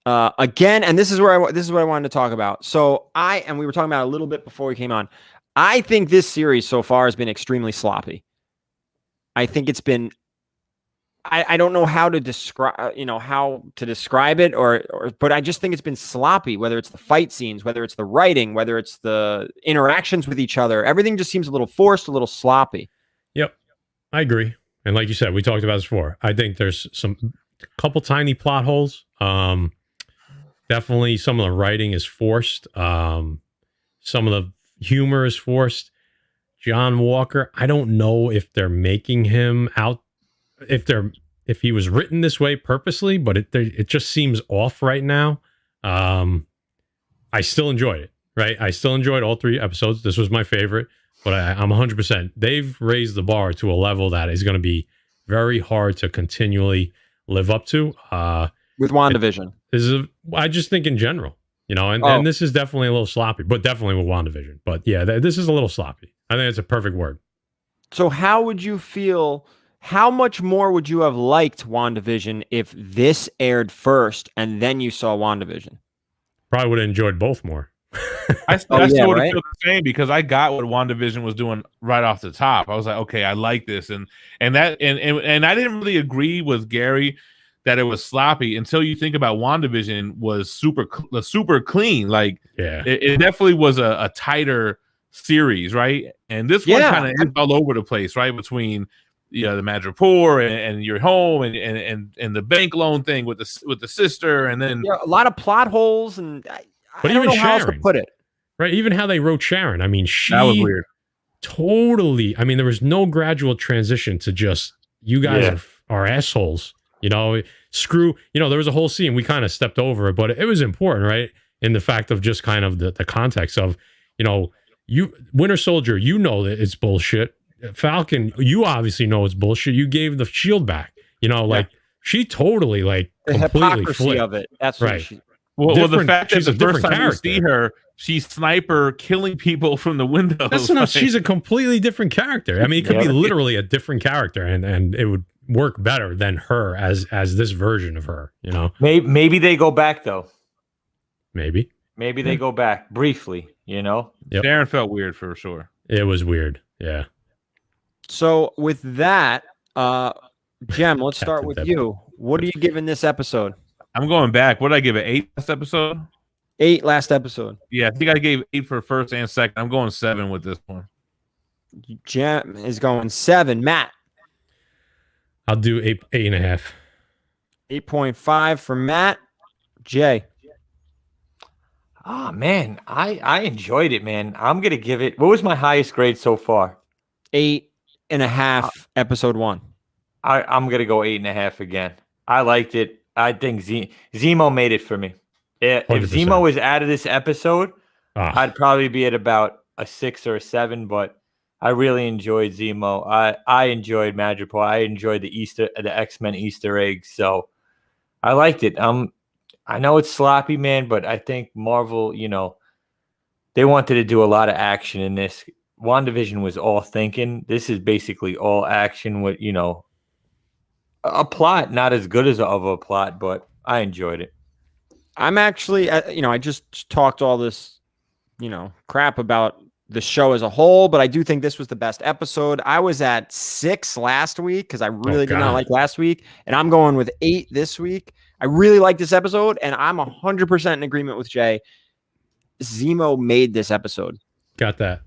again, and this is what I wanted to talk about. So we were talking about it a little bit before we came on. I think this series so far has been extremely sloppy. I think it's been. I don't know how to describe, it but I just think it's been sloppy, whether it's the fight scenes, whether it's the writing, whether it's the interactions with each other. Everything just seems a little forced, a little sloppy. Yep. I agree. And like you said, we talked about this before. I think there's some couple tiny plot holes. Definitely some of the writing is forced. Some of the humor is forced. John Walker, I don't know if they're making him out, if he was written this way purposely, but it just seems off right now. I still enjoyed it, right? I still enjoyed all 3 episodes. This was my favorite, but I'm 100%. They've raised the bar to a level that is going to be very hard to continually live up to. With WandaVision. I just think in general, and this is definitely a little sloppy, but definitely with WandaVision. But yeah, this is a little sloppy. I think it's a perfect word. So how would you feel? How much more would you have liked WandaVision if this aired first and then you saw WandaVision? Probably would have enjoyed both more. I still would have felt the same because I got what WandaVision was doing right off the top. I was like, okay, I like this, and I didn't really agree with Gary that it was sloppy until you think about WandaVision was super clean. Like, it definitely was a tighter series, right? And this one kind of is all over the place, right? Between the Madripoor and your home and the bank loan thing with the sister, and then a lot of plot holes, and but I don't even know Sharon, how else to put it. Right? Even how they wrote Sharon. I mean, that was weird. Totally. I mean, there was no gradual transition to just you guys are assholes. Screw. There was a whole scene we kind of stepped over it, but it was important, right? In the fact of just kind of the context of, you Winter Soldier, that it's bullshit. Falcon, you obviously know it's bullshit. You gave the shield back. She totally the completely hypocrisy flipped. of it. That's right. Well, the fact that the first time you see her, she's sniper killing people from the windows. That's enough. She's a completely different character. I mean, it could be literally a different character, and it would work better than her as this version of her. Maybe they go back though. Maybe they go back briefly. Yep. Sharon felt weird for sure. It was weird. Yeah. So with that, Jem, let's start with you. What are you giving this episode? I'm going back. What did I give it? 8 last episode? 8 last episode. Yeah, I think I gave 8 for first and second. I'm going 7 with this one. Jem is going 7. Matt? I'll do 8.5. 8.5 for Matt. Jay? Oh, man. I enjoyed it, man. I'm going to give it... What was my highest grade so far? 8.5, episode 1. I'm going to go 8.5 again. I liked it. I think Zemo made it for me. If 100%. Zemo was out of this episode, I'd probably be at about a 6 or a 7, but I really enjoyed Zemo. I enjoyed Madripoor. I enjoyed the X-Men Easter eggs. So I liked it. I know it's sloppy, man, but I think Marvel, they wanted to do a lot of action in this. WandaVision was all thinking. This is basically all action with, a plot, not as good as of a plot, but I enjoyed it. I'm actually, I just talked all this, crap about the show as a whole, but I do think this was the best episode. I was at 6 last week because I really did not like last week, and I'm going with 8 this week. I really like this episode, and I'm 100% in agreement with Jay. Zemo made this episode. Got that.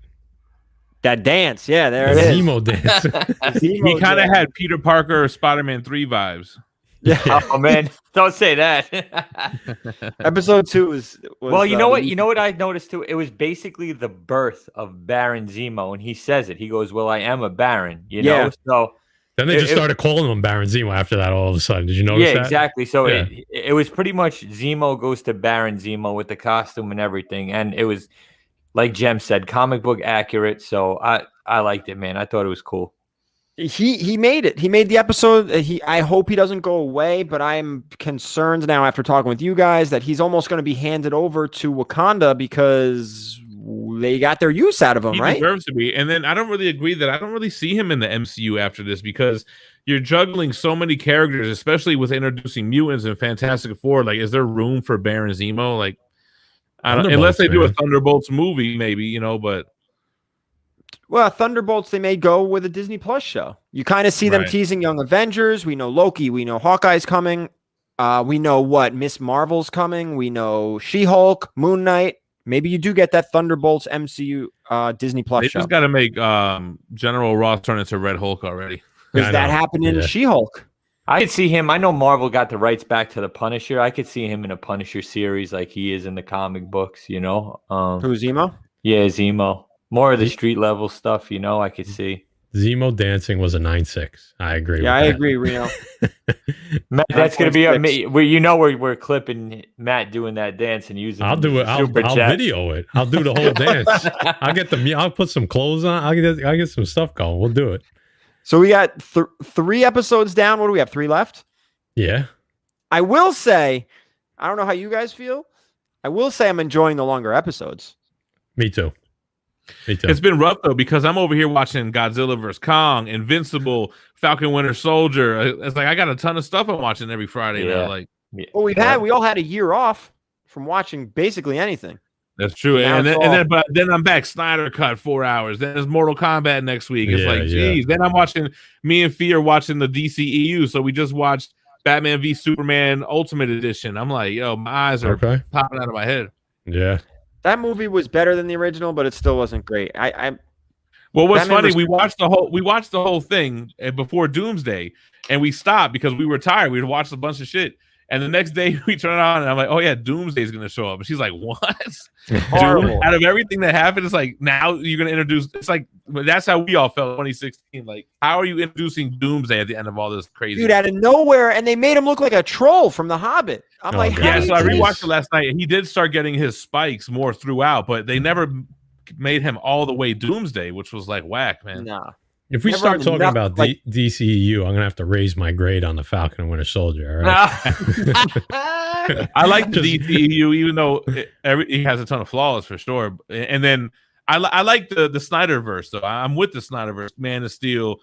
That dance, yeah, there it is. Zemo dance. He kind of had Peter Parker, Spider-Man 3 vibes. Yeah. Oh man, don't say that. Episode 2 was well, you know what? You know what I noticed too? It was basically the birth of Baron Zemo, and he says it. He goes, "Well, I am a Baron," know. So then they just started calling him Baron Zemo after that. All of a sudden, did you notice that? Yeah, exactly. So it was pretty much Zemo goes to Baron Zemo with the costume and everything, and it was like Jem said, comic book accurate. So I liked it, man. I thought it was cool. He made it. He made the episode. I hope he doesn't go away, but I'm concerned now after talking with you guys that he's almost going to be handed over to Wakanda because they got their use out of him, right? He deserves to be. And then I don't really agree that I don't really see him in the MCU after this because you're juggling so many characters, especially with introducing mutants and Fantastic Four. Like, is there room for Baron Zemo? Like, I don't, unless they do a Thunderbolts movie, maybe, but. Well, Thunderbolts, they may go with a Disney Plus show. You kind of see them teasing Young Avengers. We know Loki. We know Hawkeye's coming. We know Miss Marvel's coming. We know She-Hulk, Moon Knight. Maybe you do get that Thunderbolts MCU Disney Plus show. They just got to make General Ross turn into Red Hulk already. Because that happened in She-Hulk. I could see him. I know Marvel got the rights back to the Punisher. I could see him in a Punisher series like he is in the comic books, Who's Zemo? Yeah, Zemo. More of the street level stuff, I could see. Zemo dancing was a 9.6. I agree. Yeah, I agree, Reno. Matt, that's going to be on me. We're clipping Matt doing that dance and using. I'll do it. I'll video it. I'll do the whole dance. I'll put some clothes on. I'll get some stuff going. We'll do it. So we got 3 episodes down. What do we have? 3 left? Yeah. I will say, I don't know how you guys feel. I will say I'm enjoying the longer episodes. Me too. It's been rough though because I'm over here watching Godzilla vs. Kong, Invincible, Falcon Winter Soldier. It's like I got a ton of stuff I'm watching every Friday now. Like, well, we all had a year off from watching basically anything. That's true. And then I'm back. Snyder Cut 4 hours. Then there's Mortal Kombat next week. It's geez. Then I'm watching. Me and Fee are watching the DCEU. So we just watched Batman v Superman Ultimate Edition. I'm like, yo, my eyes are popping out of my head. Yeah. That movie was better than the original, but it still wasn't great. Well, what's funny, we watched the whole thing before Doomsday, and we stopped because we were tired. We'd watched a bunch of shit, and the next day we turn it on, and I'm like, "Oh yeah, Doomsday's gonna show up." And she's like, "What?" Horrible. Out of everything that happened, it's like now you're gonna introduce. It's like that's how we all felt in 2016. Like, how are you introducing Doomsday at the end of all this crazy? Dude, out of nowhere, and they made him look like a troll from The Hobbit. I'm like, yeah. So I rewatched it last night, and he did start getting his spikes more throughout, but they never made him all the way Doomsday, which was like whack, man. Nah. If we start talking about DCEU, I'm gonna have to raise my grade on the Falcon and Winter Soldier. All right? I like the DCEU, even though he has a ton of flaws for sure. And then I like the Snyderverse, though. I'm with the Snyderverse. Man of Steel,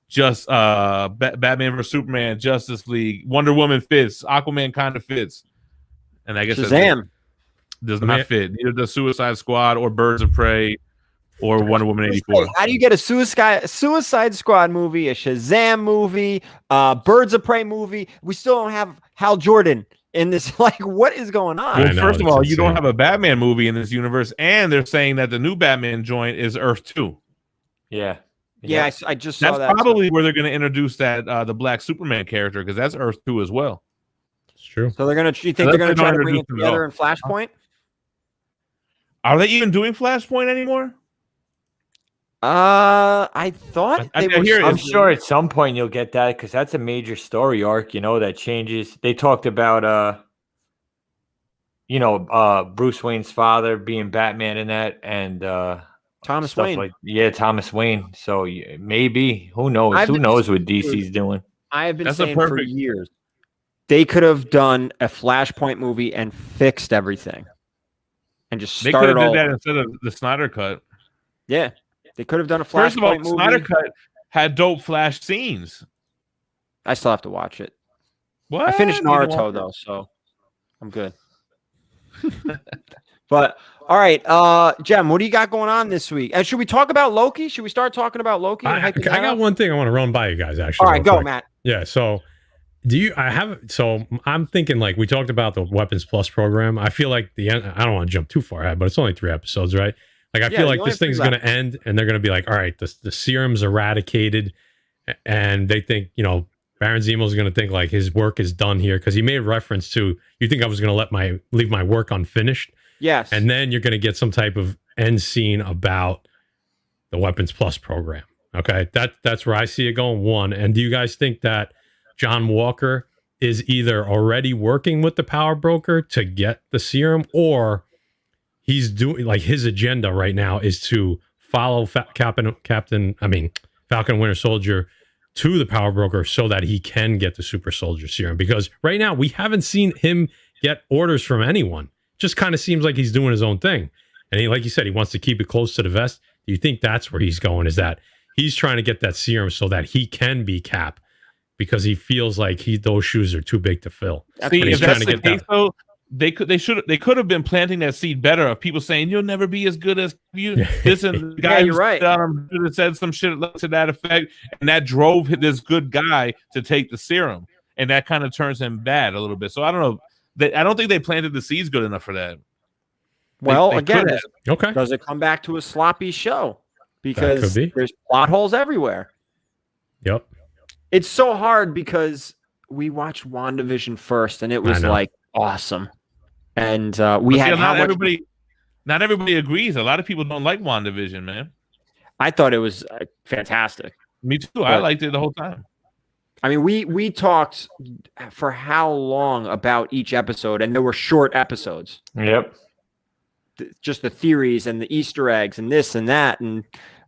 just Batman vs Superman, Justice League, Wonder Woman fits, Aquaman kind of fits, and I guess Shazam does not fit. Neither the Suicide Squad or Birds of Prey or Wonder Woman 84. How do you get a Suicide Squad movie, a Shazam movie, Birds of Prey movie? We still don't have Hal Jordan in this. Like, what is going on? Well, first of all, you don't have a Batman movie in this universe, and they're saying that the new Batman joint is Earth 2. Yeah. Yeah, I just saw that. That's probably where they're going to introduce that the Black Superman character, because that's Earth 2 as well. It's true. So you think they're going to try to bring it together in Flashpoint? Are they even doing Flashpoint anymore? I thought they were. I'm sure at some point you'll get that because that's a major story arc, that changes. They talked about, Bruce Wayne's father being Batman in that, and Thomas Wayne. Thomas Wayne. So maybe who knows? Who knows what DC's doing? I have been saying for years they could have done a Flashpoint movie and fixed everything, and just started. They could have done that instead of the Snyder Cut. Yeah. They could have done a Flashpoint First of all, movie. Snyder Cut had dope Flash scenes. I still have to watch it. What? I finished Naruto though, so I'm good. But all right, Jem, what do you got going on this week? And should we talk about Loki? Should we start talking about Loki? I got one thing I want to run by you guys. Actually, all right, go, Matt. Yeah. So, I'm thinking like we talked about the Weapons Plus program. I feel like I don't want to jump too far ahead, but it's only 3 episodes, right? Like, I feel like this thing's going to end and they're going to be like, all right, the serum's eradicated. And they think, Baron Zemo's going to think like his work is done here. Cause he made reference to, you think I was going to leave my work unfinished. Yes. And then you're going to get some type of end scene about the Weapons Plus program. Okay. That's where I see it going. One. And do you guys think that John Walker is either already working with the power broker to get the serum, or he's doing like his agenda right now is to follow Falcon Winter Soldier to the power broker so that he can get the super soldier serum? Because right now we haven't seen him get orders from anyone. Just kind of seems like he's doing his own thing. And he, like you said, he wants to keep it close to the vest. Do you think that's where he's going? Is that he's trying to get that serum so that he can be Cap, because he feels like those shoes are too big to fill? See, if that's the case, though, they could have been planting that seed better of people saying you'll never be as good as you. This and the guy you're right. Should have said some shit to that effect, and that drove this good guy to take the serum, and that kind of turns him bad a little bit. So I don't know. I don't think they planted the seeds good enough for that. Well, again, okay. Does it come back to a sloppy show? Because there's plot holes everywhere. Yep. It's so hard because we watched WandaVision first, and it was like awesome. And we had not everybody. not everybody agrees. A lot of people don't like WandaVision, man. I thought it was fantastic. Me too. I liked it the whole time. I mean, we talked for how long about each episode, and there were short episodes. Yep. Just the theories and the Easter eggs and this and that. And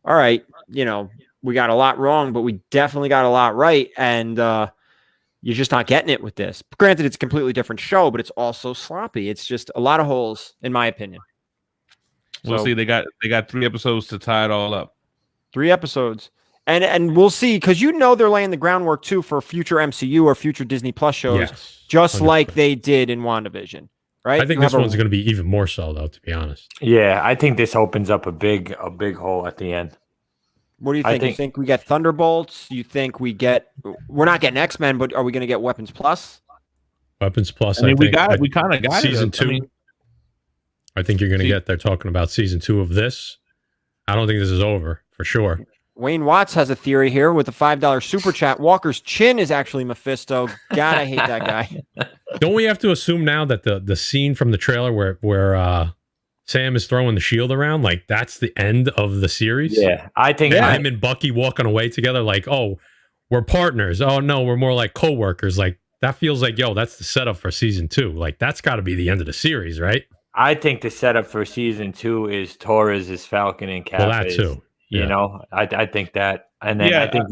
all right, we got a lot wrong, but we definitely got a lot right. And you're just not getting it with this. Granted, it's a completely different show, but it's also sloppy. It's just a lot of holes, in my opinion. We'll see. They got 3 episodes to tie it all up. 3 episodes. And we'll see, because they're laying the groundwork too for future MCU or future Disney Plus shows, just 100%. Like they did in WandaVision, right? I think this one's going to be even more so, though, to be honest. Yeah, I think this opens up a big hole at the end. What do you think? You think we get Thunderbolts? You think we're not getting X-Men, but are we going to get Weapons Plus? Weapons Plus. I mean, we kind of got season 2. I think you're going to get. They're talking about season 2 of this. I don't think this is over for sure. Wayne Watts has a theory here with a $5 super chat. Walker's chin is actually Mephisto. God, I hate that guy. Don't we have to assume now that the scene from the trailer where Sam is throwing the shield around, like that's the end of the series? Yeah, I think him and Bucky walking away together, like, oh, we're partners. Oh no, we're more like co-workers. Like that feels like, that's the setup for season 2. Like that's got to be the end of the series, right? I think the setup for season 2 is Torres is Falcon and Cap. Well, that too. Yeah. I think that, and then I think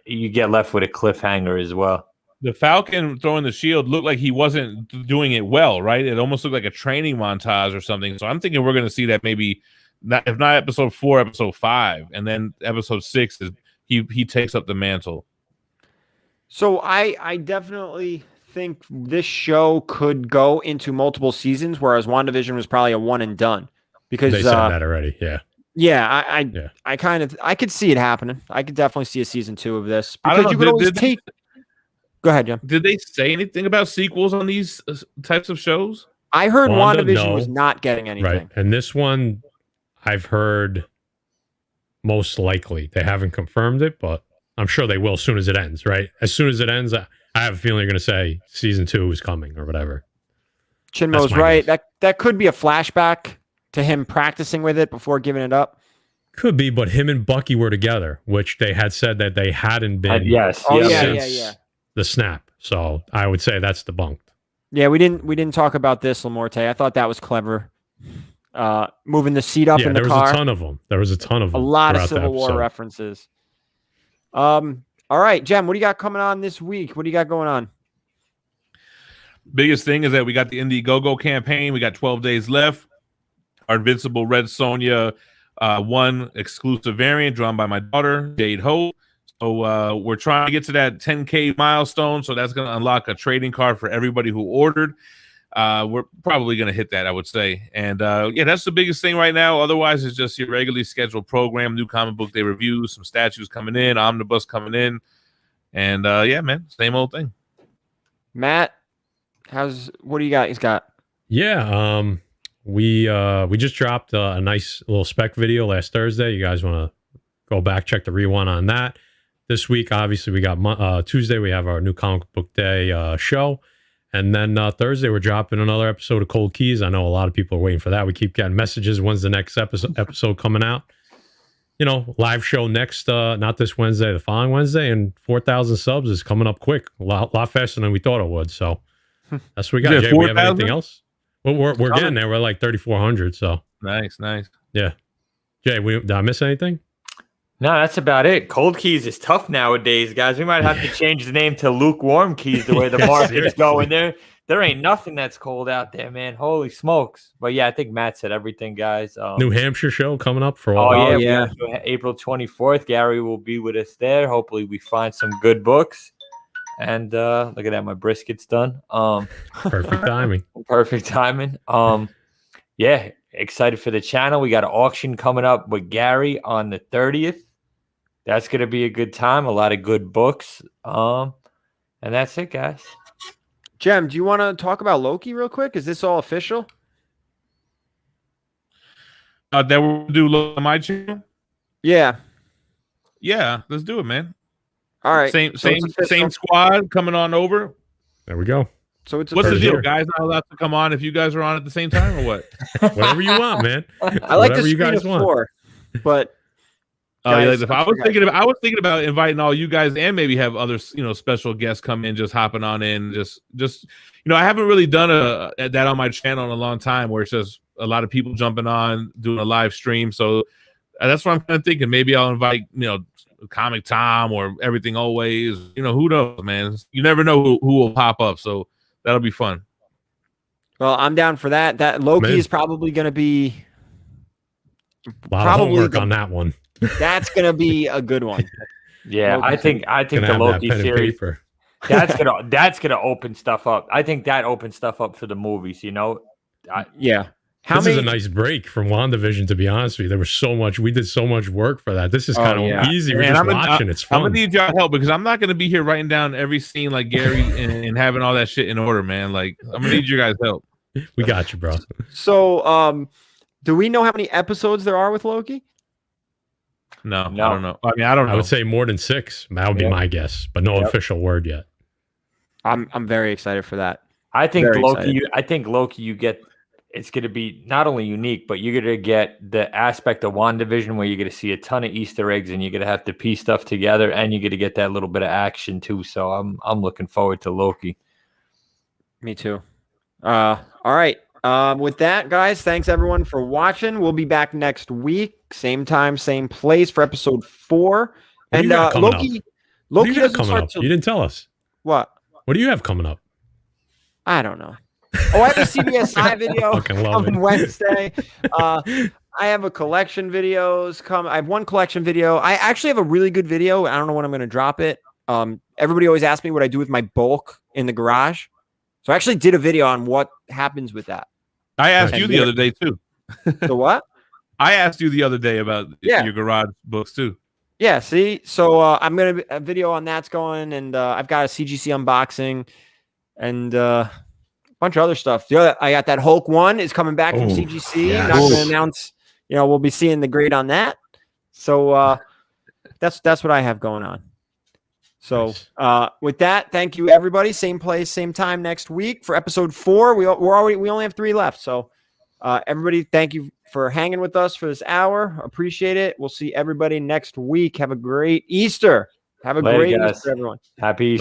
you get left with a cliffhanger as well. The Falcon throwing the shield looked like he wasn't doing it well, right? It almost looked like a training montage or something. So I'm thinking we're going to see that maybe, if not episode 4, episode 5, and then episode 6 is he takes up the mantle. So I definitely think this show could go into multiple seasons, whereas WandaVision was probably a one and done. Because they said that already, yeah. Yeah, I could see it happening. I could definitely see a season 2 of this. Because you could always take. Go ahead, Jim. Did they say anything about sequels on these types of shows? I heard WandaVision was not getting anything. Right, and this one, I've heard most likely. They haven't confirmed it, but I'm sure they will as soon as it ends, right? As soon as it ends, I have a feeling you're going to say season 2 is coming or whatever. Chinmo's right. That could be a flashback to him practicing with it before giving it up. Could be, but him and Bucky were together, which they had said that they hadn't been. Yes. The snap. So I would say that's debunked. Yeah, we didn't talk about this, Lamorte. I thought that was clever. Moving the seat up in the car. There was a ton of them. A lot of Civil War references. All right, Jem, what do you got coming on this week? What do you got going on? Biggest thing is that we got the Indiegogo campaign. We got 12 days left. Our Invincible Red Sonja 1 exclusive variant drawn by my daughter, Jade Ho. So we're trying to get to that 10K milestone. So that's going to unlock a trading card for everybody who ordered. We're probably going to hit that, I would say. And that's the biggest thing right now. Otherwise, it's just your regularly scheduled program, new comic book day reviews, some statues coming in, omnibus coming in. And man, same old thing. Matt, what do you got? He's got. Yeah. We just dropped a nice little spec video last Thursday. You guys want to go back, check the rewind on that. This week, obviously, we got Tuesday, we have our new comic book day show. And then Thursday, we're dropping another episode of Cold Keys. I know a lot of people are waiting for that. We keep getting messages. When's the next episode coming out? Live show next, not this Wednesday, the following Wednesday. And 4,000 subs is coming up quick. A lot faster than we thought it would. So that's what we got. Jay, we have anything else? Well, we're getting there. We're like 3,400. So nice. Yeah. Jay, did I miss anything? No, that's about it. Cold Keys is tough nowadays, guys. We might have to change the name to Lukewarm Keys the way the market's going there. There ain't nothing that's cold out there, man. Holy smokes. But yeah, I think Matt said everything, guys. New Hampshire show coming up for all. Oh, yeah. April 24th. Gary will be with us there. Hopefully we find some good books. And look at that, my brisket's done. Perfect timing. Perfect timing. Yeah, excited for the channel. We got an auction coming up with Gary on the 30th. That's gonna be a good time. A lot of good books. And that's it, guys. Jem, do you want to talk about Loki real quick? Is this all official? That we'll do on my channel. Yeah, let's do it, man. All right. Same squad coming on over. There we go. So it's what's the deal? Guys not allowed to come on if you guys are on at the same time or what? Whatever you want, man. I like the screen of 4, but guys, I was thinking about inviting all you guys and maybe have other special guests come in, just hopping on in, just I haven't really done that on my channel in a long time where it's just a lot of people jumping on doing a live stream. So that's what I'm kind of thinking. Maybe I'll invite Comic Tom or Everything Always. Who knows, man? You never know who will pop up. So that'll be fun. Well, I'm down for that. That Loki is probably going to be a lot of homework on that one. That's going to be a good one. Yeah, I think the Loki series that's gonna open stuff up. I think that opens stuff up for the movies. Yeah. This is a nice break from WandaVision, to be honest with you. There was so much. We did so much work for that. This is kind of easy. We're just watching. It's fun. I'm going to need y'all help because I'm not going to be here writing down every scene like Gary and having all that shit in order, man. Like, I'm going to need you guys' help. We got you, bro. So, do we know how many episodes there are with Loki? No, I don't know. I mean, I don't know. I would say more than 6. That would be my guess, but no official word yet. I'm very excited for that. I think Loki, you get. It's going to be not only unique, but you're going to get the aspect of WandaVision where you're going to see a ton of Easter eggs and you're going to have to piece stuff together and you're going to get that little bit of action too. So I'm looking forward to Loki. Me too. All right. With that, guys, thanks everyone for watching. We'll be back next week. Same time, same place for episode 4. And Loki doesn't start till... You didn't tell us. What? What do you have coming up? I don't know. Oh, I have a CBSI video on Wednesday. I have a collection videos come. I have one collection video. I actually have a really good video. I don't know when I'm going to drop it. Everybody always asks me what I do with my bulk in the garage. So I actually did a video on what happens with that. I asked you the other day too. The what? I asked you the other day about your garage books too. Yeah. See, so I'm going to a video on that's going, and I've got a CGC unboxing and bunch of other stuff. I got that Hulk 1 is coming back from CGC. Yes. Not going to announce, we'll be seeing the grade on that. So that's what I have going on. So with that, thank you everybody. Same place, same time next week for episode 4. We only have 3 left. So everybody, thank you for hanging with us for this hour. Appreciate it. We'll see everybody next week. Have a great Easter. Have a great Easter, everyone. Happy Easter.